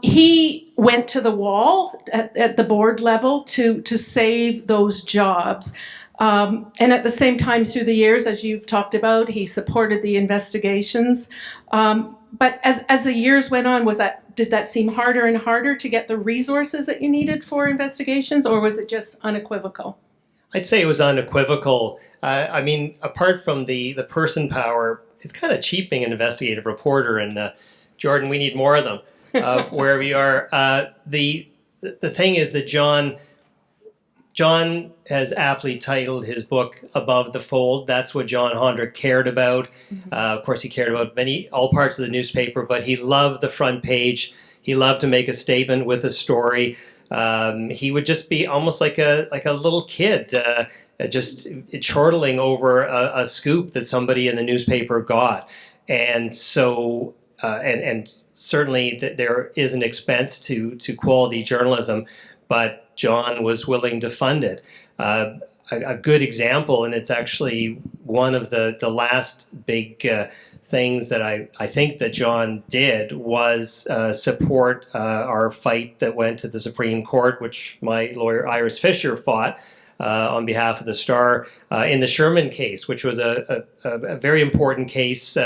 Speaker 6: He went to the wall at the board level to save those jobs. And at the same time, through the years, as you've talked about, he supported the investigations. But as the years went on, did that seem harder and harder to get the resources that you needed for investigations, or was it just unequivocal?
Speaker 10: I'd say it was unequivocal. I mean, apart from the person power, it's kind of cheaping an investigative reporter, and Jordan, we need more of them where we are. The thing is that John has aptly titled his book Above the Fold. That's what John Honderich cared about. Of course, he cared about all parts of the newspaper, but he loved the front page. He loved to make a statement with a story. He would just be almost like a little kid, just chortling over a scoop that somebody in the newspaper got. And so, and certainly there is an expense to quality journalism, but John was willing to fund it. A good example, and it's actually one of the last big things that I think that John did, was support our fight that went to the Supreme Court, which my lawyer Iris Fisher fought on behalf of the Star in the Sherman case, which was a very important case,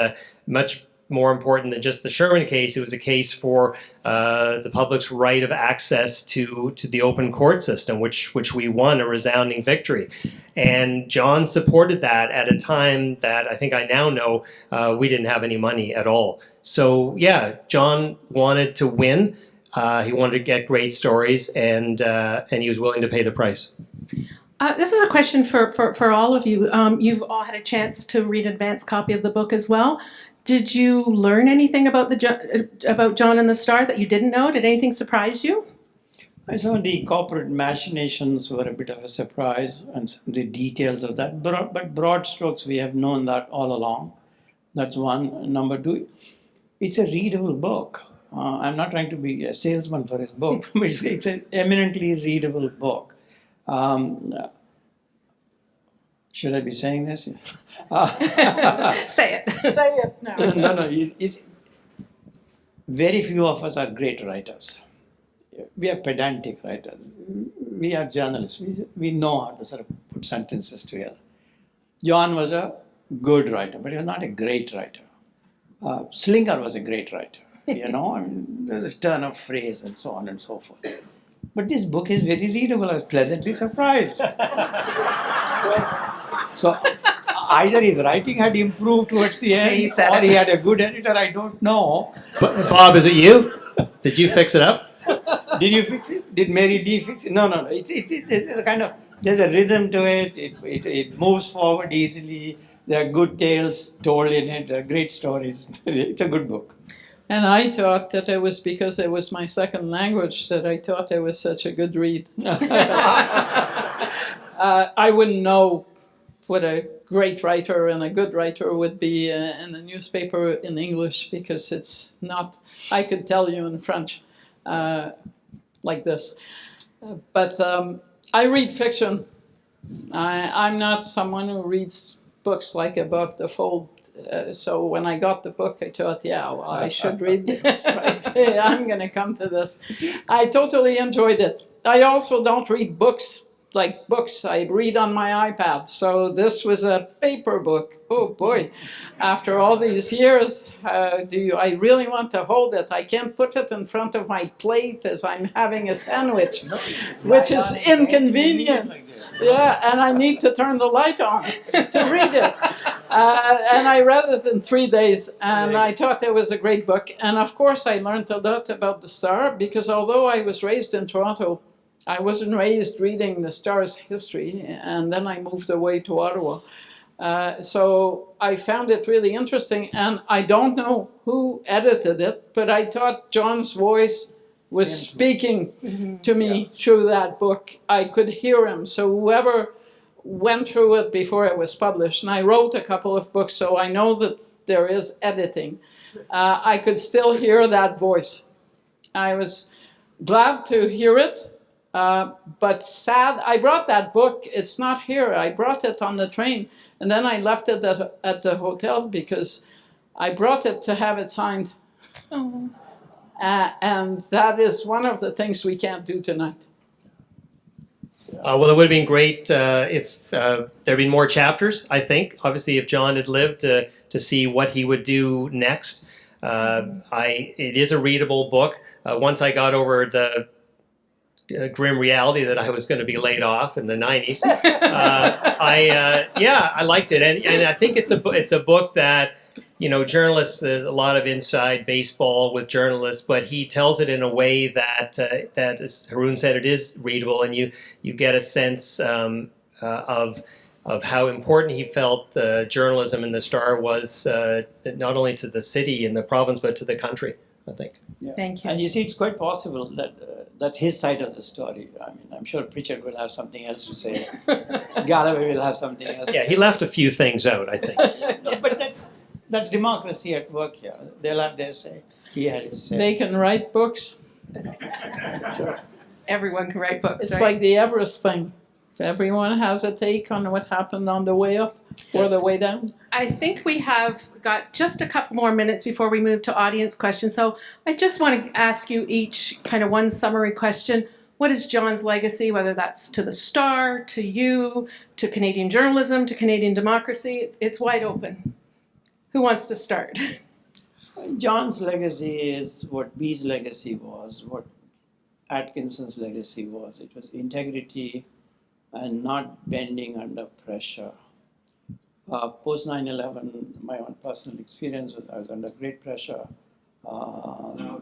Speaker 10: much more important than just the Sherman case. It was a case for the public's right of access to the open court system, which we won a resounding victory. And John supported that at a time that I think I now know we didn't have any money at all. So yeah, John wanted to win. He wanted to get great stories, and he was willing to pay the price.
Speaker 6: This is a question for all of you. You've all had a chance to read an advance copy of the book as well. Did you learn anything about John and the Star that you didn't know? Did anything surprise you?
Speaker 7: I saw the corporate machinations were a bit of a surprise, and the details of that. But broad strokes, we have known that all along. That's one. Number two, it's a readable book. I'm not trying to be a salesman for his book, but it's an eminently readable book. Should I be saying this?
Speaker 6: Say it. Say it. No.
Speaker 7: No. It's very few of us are great writers. We are pedantic writers. We are journalists. We know how to sort of put sentences together. John was a good writer, but he was not a great writer. Slinger was a great writer. I mean, there's a turn of phrase and so on and so forth. But this book is very readable. I was pleasantly surprised. So either his writing had improved towards the end, or he had a good editor, I don't know.
Speaker 10: But Bob, is it you? Did you fix it up?
Speaker 7: Did you fix it? Did Mary D fix it? No. There's a rhythm to it. It moves forward easily. There are good tales told in it. There are great stories. It's a good book.
Speaker 9: And I thought that it was because it was my second language that I thought it was such a good read. I wouldn't know what a great writer and a good writer would be in a newspaper in English, because it's not, I could tell you in French like this. But I read fiction. I'm not someone who reads books like Above the Fold. So when I got the book, I thought, yeah, well, I should read this. Right? I'm going to come to this. I totally enjoyed it. I also don't read books like books. I read on my iPad. So this was a paper book. Oh boy! After all these years, I really want to hold it? I can't put it in front of my plate as I'm having a sandwich, which is inconvenient. Yeah, and I need to turn the light on to read it. And I read it in 3 days, and I thought it was a great book. And of course, I learned a lot about the Star, because although I was raised in Toronto, I wasn't raised reading the Star's history, and then I moved away to Ottawa. So I found it really interesting, and I don't know who edited it, but I thought John's voice was speaking to me through that book. I could hear him. So whoever went through it before it was published, and I wrote a couple of books, so I know that there is editing. I could still hear that voice. I was glad to hear it, but sad. I brought that book. It's not here. I brought it on the train, and then I left it at the hotel because I brought it to have it signed.
Speaker 6: Oh.
Speaker 9: And that is one of the things we can't do tonight.
Speaker 10: Well, it would have been great if there'd been more chapters, I think. Obviously, if John had lived to see what he would do next. It is a readable book. Once I got over the grim reality that I was going to be laid off in the 90s, I liked it. And I think it's a book that, journalists, there's a lot of inside baseball with journalists, but he tells it in a way that, as Haroon said, it is readable, and you get a sense of how important he felt journalism in the Star was, not only to the city and the province, but to the country, I think.
Speaker 7: Yeah.
Speaker 6: Thank you.
Speaker 7: And you see, it's quite possible that that's his side of the story. I mean, I'm sure Pritchard will have something else to say. Galloway will have something else.
Speaker 10: Yeah, he left a few things out, I think.
Speaker 7: No, but that's democracy at work here. They'll have their say. He had his say.
Speaker 9: They can write books.
Speaker 7: Sure.
Speaker 6: Everyone can write books,
Speaker 9: It's
Speaker 6: right?
Speaker 9: like the Everest thing. Everyone has a take on what happened on the way up or the way down.
Speaker 6: I think we have got just a couple more minutes before we move to audience questions. So I just want to ask you each kind of one summary question. What is John's legacy, whether that's to the Star, to you, to Canadian journalism, to Canadian democracy? It's wide open. Who wants to start?
Speaker 7: John's legacy is what B's legacy was, what Atkinson's legacy was. It was integrity and not bending under pressure. Post 9/11, my own personal experience was I was under great pressure. I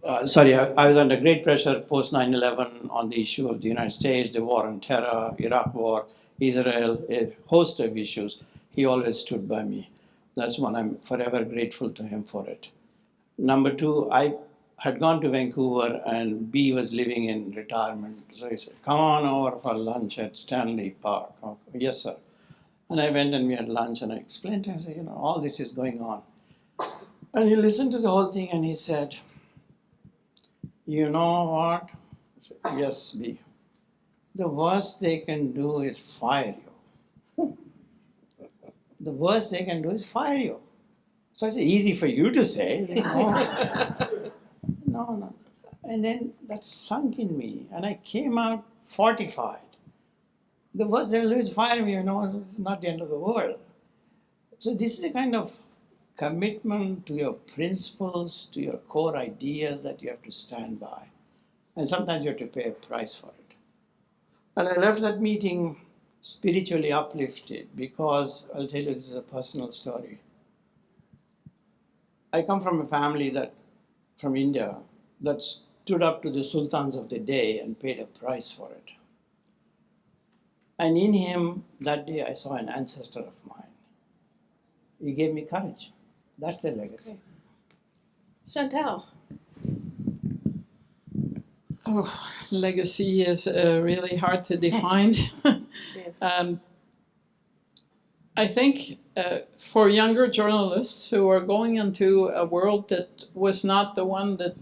Speaker 7: was under great pressure post 9/11 on the issue of the United States, the war on terror, Iraq war, Israel, a host of issues. He always stood by me. That's one I'm forever grateful to him for it. Number two, I had gone to Vancouver and B was living in retirement. So he said, come on over for lunch at Stanley Park. Oh, yes, sir. And I went and we had lunch and I explained to him, I said, all this is going on. And he listened to the whole thing and he said, you know what? I said, yes, B. The worst they can do is fire you. The worst they can do is fire you. So I said, easy for you to say. No. And then that sunk in me and I came out fortified. The worst they will do is fire me, it's not the end of the world. So this is the kind of commitment to your principles, to your core ideas that you have to stand by. And sometimes you have to pay a price for it. And I left that meeting spiritually uplifted because, I'll tell you, this is a personal story. I come from a family from India that stood up to the sultans of the day and paid a price for it. And in him, that day, I saw an ancestor of mine. He gave me courage. That's the legacy.
Speaker 6: Chantal.
Speaker 9: Oh, legacy is really hard to define.
Speaker 6: Yes.
Speaker 9: I think for younger journalists who are going into a world that was not the one that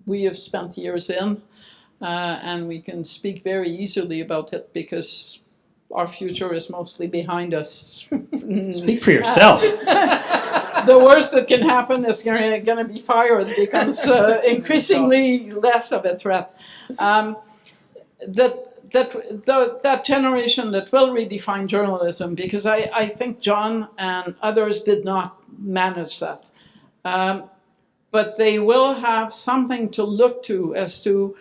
Speaker 9: we have spent years in, and we can speak very easily about it because our future is mostly behind us.
Speaker 10: Speak for yourself.
Speaker 9: The worst that can happen is going to be fire. It becomes increasingly less of a threat. That generation that will redefine journalism, because I think John and others did not manage that. But they will have something to look to as to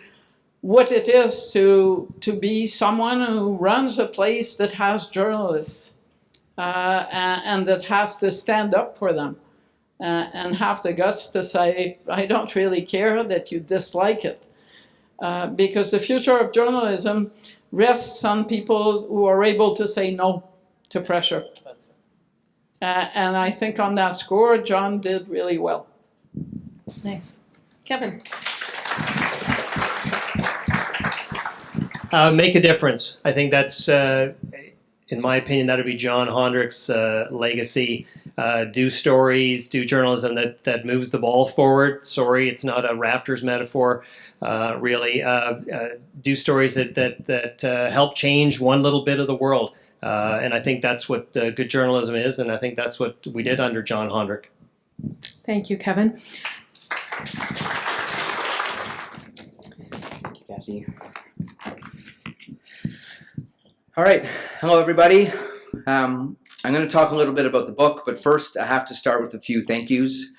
Speaker 9: what it is to be someone who runs a place that has journalists and that has to stand up for them and have the guts to say, I don't really care that you dislike it. Because the future of journalism rests on people who are able to say no to pressure. And I think on that score, John did really well.
Speaker 6: Nice. Kevin.
Speaker 10: Make a difference. I think that's, in my opinion, that would be John Honderich's legacy. Do stories, do journalism that moves the ball forward. Sorry, it's not a Raptors metaphor, really. Do stories that help change one little bit of the world. And I think that's what good journalism is, and I think that's what we did under John Honderich.
Speaker 6: Thank you, Kevin.
Speaker 2: Kathy. All right. Hello, everybody. I'm going to talk a little bit about the book, but first I have to start with a few thank yous.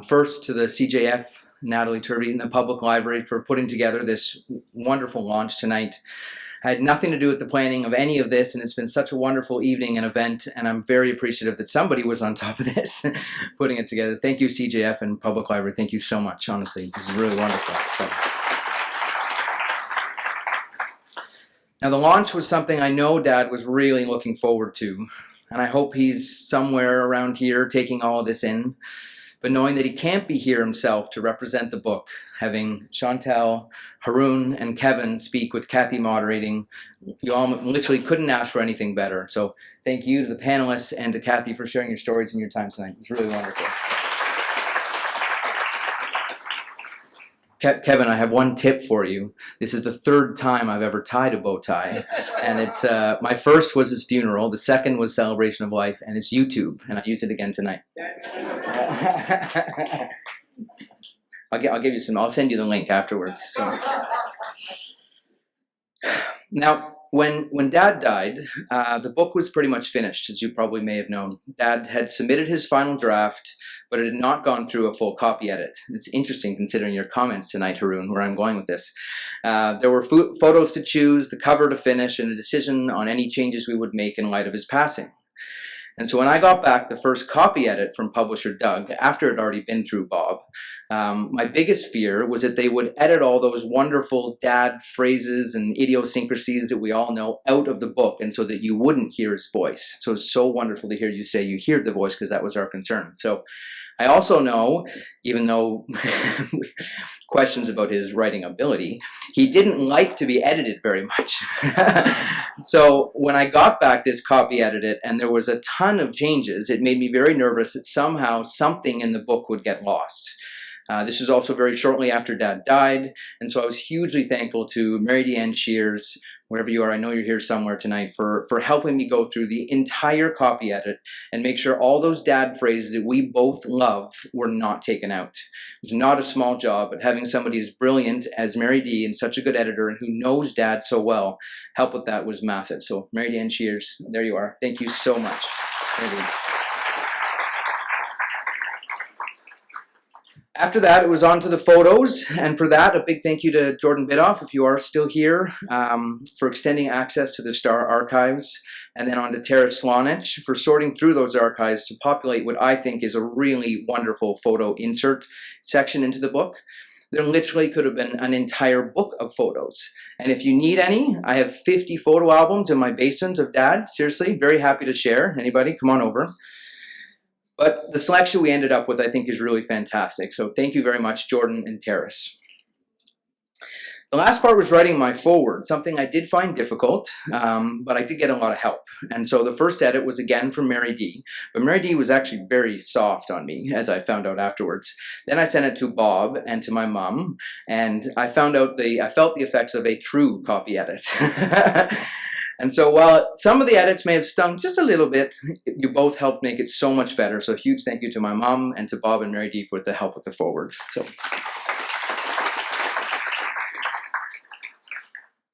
Speaker 2: First to the CJF, Natalie Turvey, and the Public Library for putting together this wonderful launch tonight. I had nothing to do with the planning of any of this, and it's been such a wonderful evening and event, and I'm very appreciative that somebody was on top of this, putting it together. Thank you, CJF and Public Library. Thank you so much, honestly. This is really wonderful. So. Now, the launch was something I know Dad was really looking forward to, and I hope he's somewhere around here taking all of this in. But knowing that he can't be here himself to represent the book, having Chantal, Haroon, and Kevin speak with Kathy moderating, you all literally couldn't ask for anything better. So thank you to the panelists and to Kathy for sharing your stories and your time tonight. It's really wonderful. Kevin, I have one tip for you. This is the third time I've ever tied a bow tie. And it's my first was his funeral, the second was Celebration of Life, and it's YouTube, and I use it again tonight. I'll give you some, I'll send you the link afterwards. So. Now, when Dad died, the book was pretty much finished, as you probably may have known. Dad had submitted his final draft, but it had not gone through a full copy edit. It's interesting considering your comments tonight, Haroon, where I'm going with this. There were photos to choose, the cover to finish, and a decision on any changes we would make in light of his passing. And so when I got back the first copy edit from publisher Doug, after it had already been through Bob, my biggest fear was that they would edit all those wonderful Dad phrases and idiosyncrasies that we all know out of the book, and so that you wouldn't hear his voice. So it's so wonderful to hear you say you hear the voice, because that was our concern. So I also know, even though questions about his writing ability, he didn't like to be edited very much. So when I got back this copy edited and there was a ton of changes, it made me very nervous that somehow something in the book would get lost. This was also very shortly after Dad died, and so I was hugely thankful to Mary Deanne Shears, wherever you are, I know you're here somewhere tonight, for helping me go through the entire copy edit and make sure all those Dad phrases that we both love were not taken out. It was not a small job, but having somebody as brilliant as Mary D and such a good editor and who knows Dad so well, help with that was massive. So Mary Deanne Shears, there you are. Thank you so much. After that, it was on to the photos, and for that, a big thank you to Jordan Bidoff, if you are still here, for extending access to the Star archives, and then on to Tara Slonich for sorting through those archives to populate what I think is a really wonderful photo insert section into the book. There literally could have been an entire book of photos, and if you need any, I have 50 photo albums in my basement of Dad. Seriously, very happy to share. Anybody, come on over. But the selection we ended up with, I think, is really fantastic. So thank you very much, Jordan and Terrace. The last part was writing my foreword, something I did find difficult, but I did get a lot of help. And so the first edit was again from Mary D. But Mary D was actually very soft on me, as I found out afterwards. Then I sent it to Bob and to my mom, and I found out I felt the effects of a true copy edit. And so while some of the edits may have stung just a little bit, you both helped make it so much better. So a huge thank you to my mom and to Bob and Mary Dee for the help with the foreword. So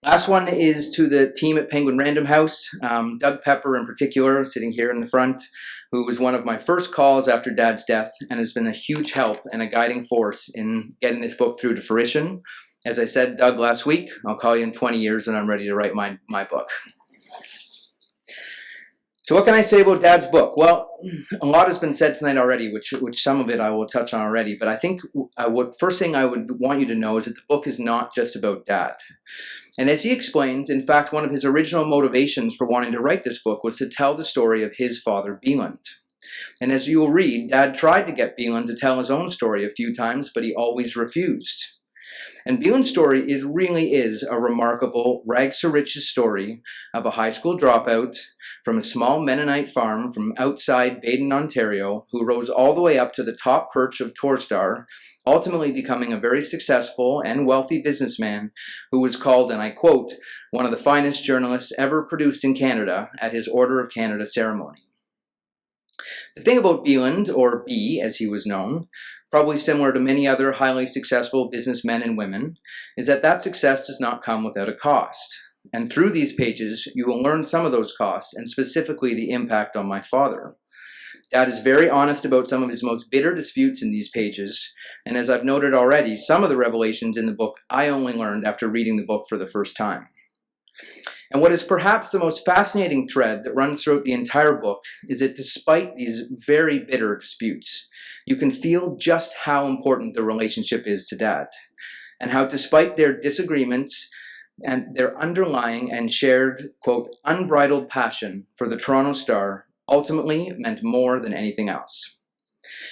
Speaker 2: last one is to the team at Penguin Random House, Doug Pepper in particular, sitting here in the front, who was one of my first calls after Dad's death and has been a huge help and a guiding force in getting this book through to fruition. As I said, Doug, last week, I'll call you in 20 years when I'm ready to write my book. So what can I say about Dad's book? Well, a lot has been said tonight already, which some of it I will touch on already, but I think first thing I would want you to know is that the book is not just about Dad. And as he explains, in fact, one of his original motivations for wanting to write this book was to tell the story of his father, Beeland. And as you will read, Dad tried to get Beeland to tell his own story a few times, but he always refused. And Beeland's story really is a remarkable rags to riches story of a high school dropout from a small Mennonite farm from outside Baden, Ontario, who rose all the way up to the top perch of Torstar, ultimately becoming a very successful and wealthy businessman who was called, and I quote, one of the finest journalists ever produced in Canada at his Order of Canada ceremony. The thing about Beeland, or B as he was known, probably similar to many other highly successful businessmen and women, is that success does not come without a cost. And through these pages, you will learn some of those costs, and specifically the impact on my father. Dad is very honest about some of his most bitter disputes in these pages, and as I've noted already, some of the revelations in the book I only learned after reading the book for the first time. And what is perhaps the most fascinating thread that runs throughout the entire book is that despite these very bitter disputes, you can feel just how important the relationship is to Dad, and how despite their disagreements and their underlying and shared, quote, unbridled passion for the Toronto Star ultimately meant more than anything else.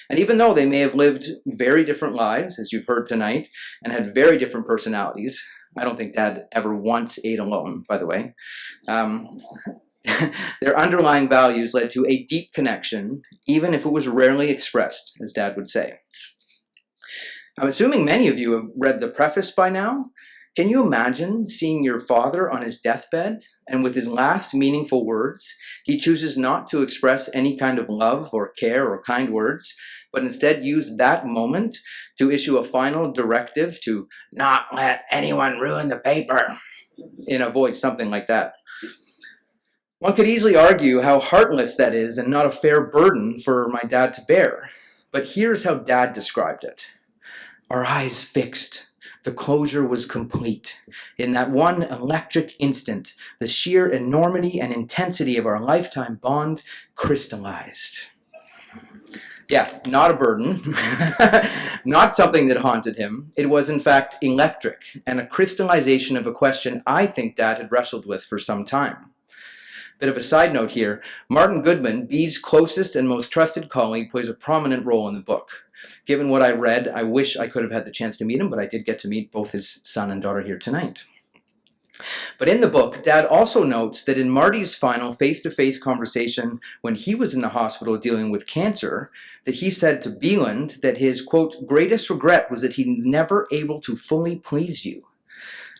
Speaker 2: And even though they may have lived very different lives, as you've heard tonight, and had very different personalities, I don't think Dad ever once ate alone, by the way, their underlying values led to a deep connection, even if it was rarely expressed, as Dad would say. I'm assuming many of you have read the preface by now. Can you imagine seeing your father on his deathbed, and with his last meaningful words, he chooses not to express any kind of love or care or kind words, but instead use that moment to issue a final directive to not let anyone ruin the paper, in a voice something like that. One could easily argue how heartless that is and not a fair burden for my dad to bear. But here's how Dad described it. Our eyes fixed. The closure was complete. In that one electric instant, the sheer enormity and intensity of our lifetime bond crystallized. Yeah, not a burden, not something that haunted him. It was, in fact, electric and a crystallization of a question I think Dad had wrestled with for some time. Bit of a side note here, Martin Goodman, B's closest and most trusted colleague, plays a prominent role in the book. Given what I read, I wish I could have had the chance to meet him, but I did get to meet both his son and daughter here tonight. But in the book, Dad also notes that in Marty's final face-to-face conversation when he was in the hospital dealing with cancer, that he said to Beeland that his, quote, greatest regret was that he never able to fully please you.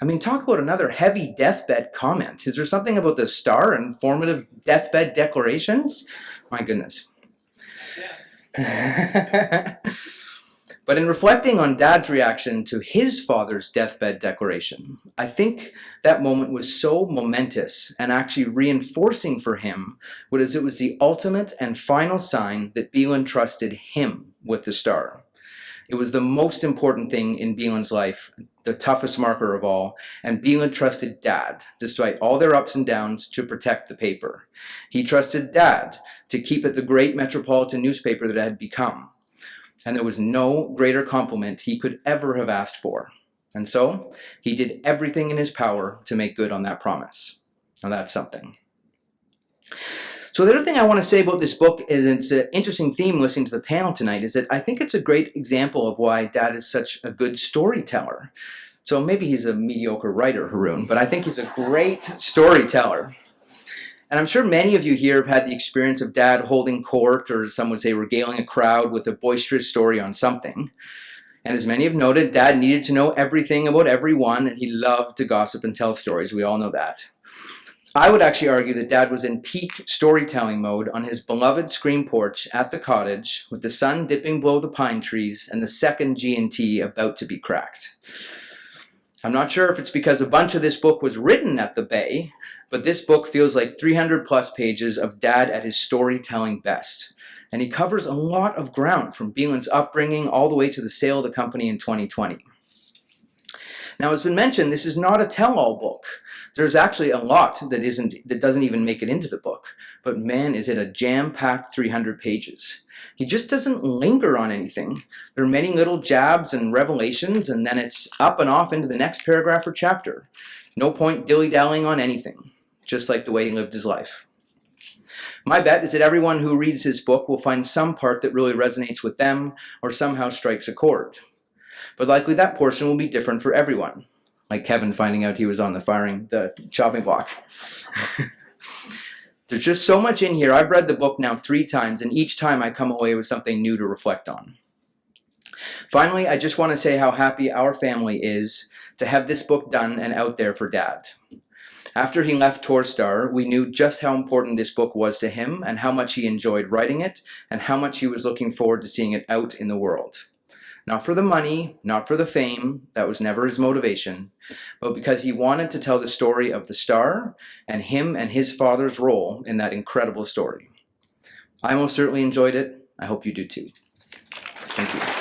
Speaker 2: I mean, talk about another heavy deathbed comment. Is there something about the Star and formative deathbed declarations? My goodness. Yeah. But in reflecting on Dad's reaction to his father's deathbed declaration, I think that moment was so momentous and actually reinforcing for him because it was the ultimate and final sign that Beeland trusted him with the Star. It was the most important thing in Beeland's life, the toughest marker of all, and Beeland trusted Dad, despite all their ups and downs, to protect the paper. He trusted Dad to keep it the great metropolitan newspaper that it had become. And there was no greater compliment he could ever have asked for. And so, he did everything in his power to make good on that promise. Now that's something. So the other thing I want to say about this book is it's an interesting theme listening to the panel tonight, is that I think it's a great example of why Dad is such a good storyteller. So maybe he's a mediocre writer, Haroon, but I think he's a great storyteller. And I'm sure many of you here have had the experience of Dad holding court, or some would say regaling a crowd with a boisterous story on something. And as many have noted, Dad needed to know everything about everyone, and he loved to gossip and tell stories. We all know that. I would actually argue that Dad was in peak storytelling mode on his beloved screen porch at the cottage, with the sun dipping below the pine trees and the second G&T about to be cracked. I'm not sure if it's because a bunch of this book was written at the Bay, but this book feels like 300 plus pages of Dad at his storytelling best. And he covers a lot of ground, from Beeland's upbringing all the way to the sale of the company in 2020. Now, as been mentioned, this is not a tell-all book. There's actually a lot that doesn't even make it into the book. But man, is it a jam-packed 300 pages. He just doesn't linger on anything. There are many little jabs and revelations, and then it's up and off into the next paragraph or chapter. No point dilly-dallying on anything, just like the way he lived his life. My bet is that everyone who reads his book will find some part that really resonates with them or somehow strikes a chord. But likely that portion will be different for everyone, like Kevin finding out he was on the chopping block. There's just so much in here. I've read the book now 3 times, and each time I come away with something new to reflect on. Finally, I just want to say how happy our family is to have this book done and out there for Dad. After he left Torstar, we knew just how important this book was to him and how much he enjoyed writing it and how much he was looking forward to seeing it out in the world. Not for the money, not for the fame, that was never his motivation, but because he wanted to tell the story of the star and him and his father's role in that incredible story. I most certainly enjoyed it. I hope you do too. Thank you.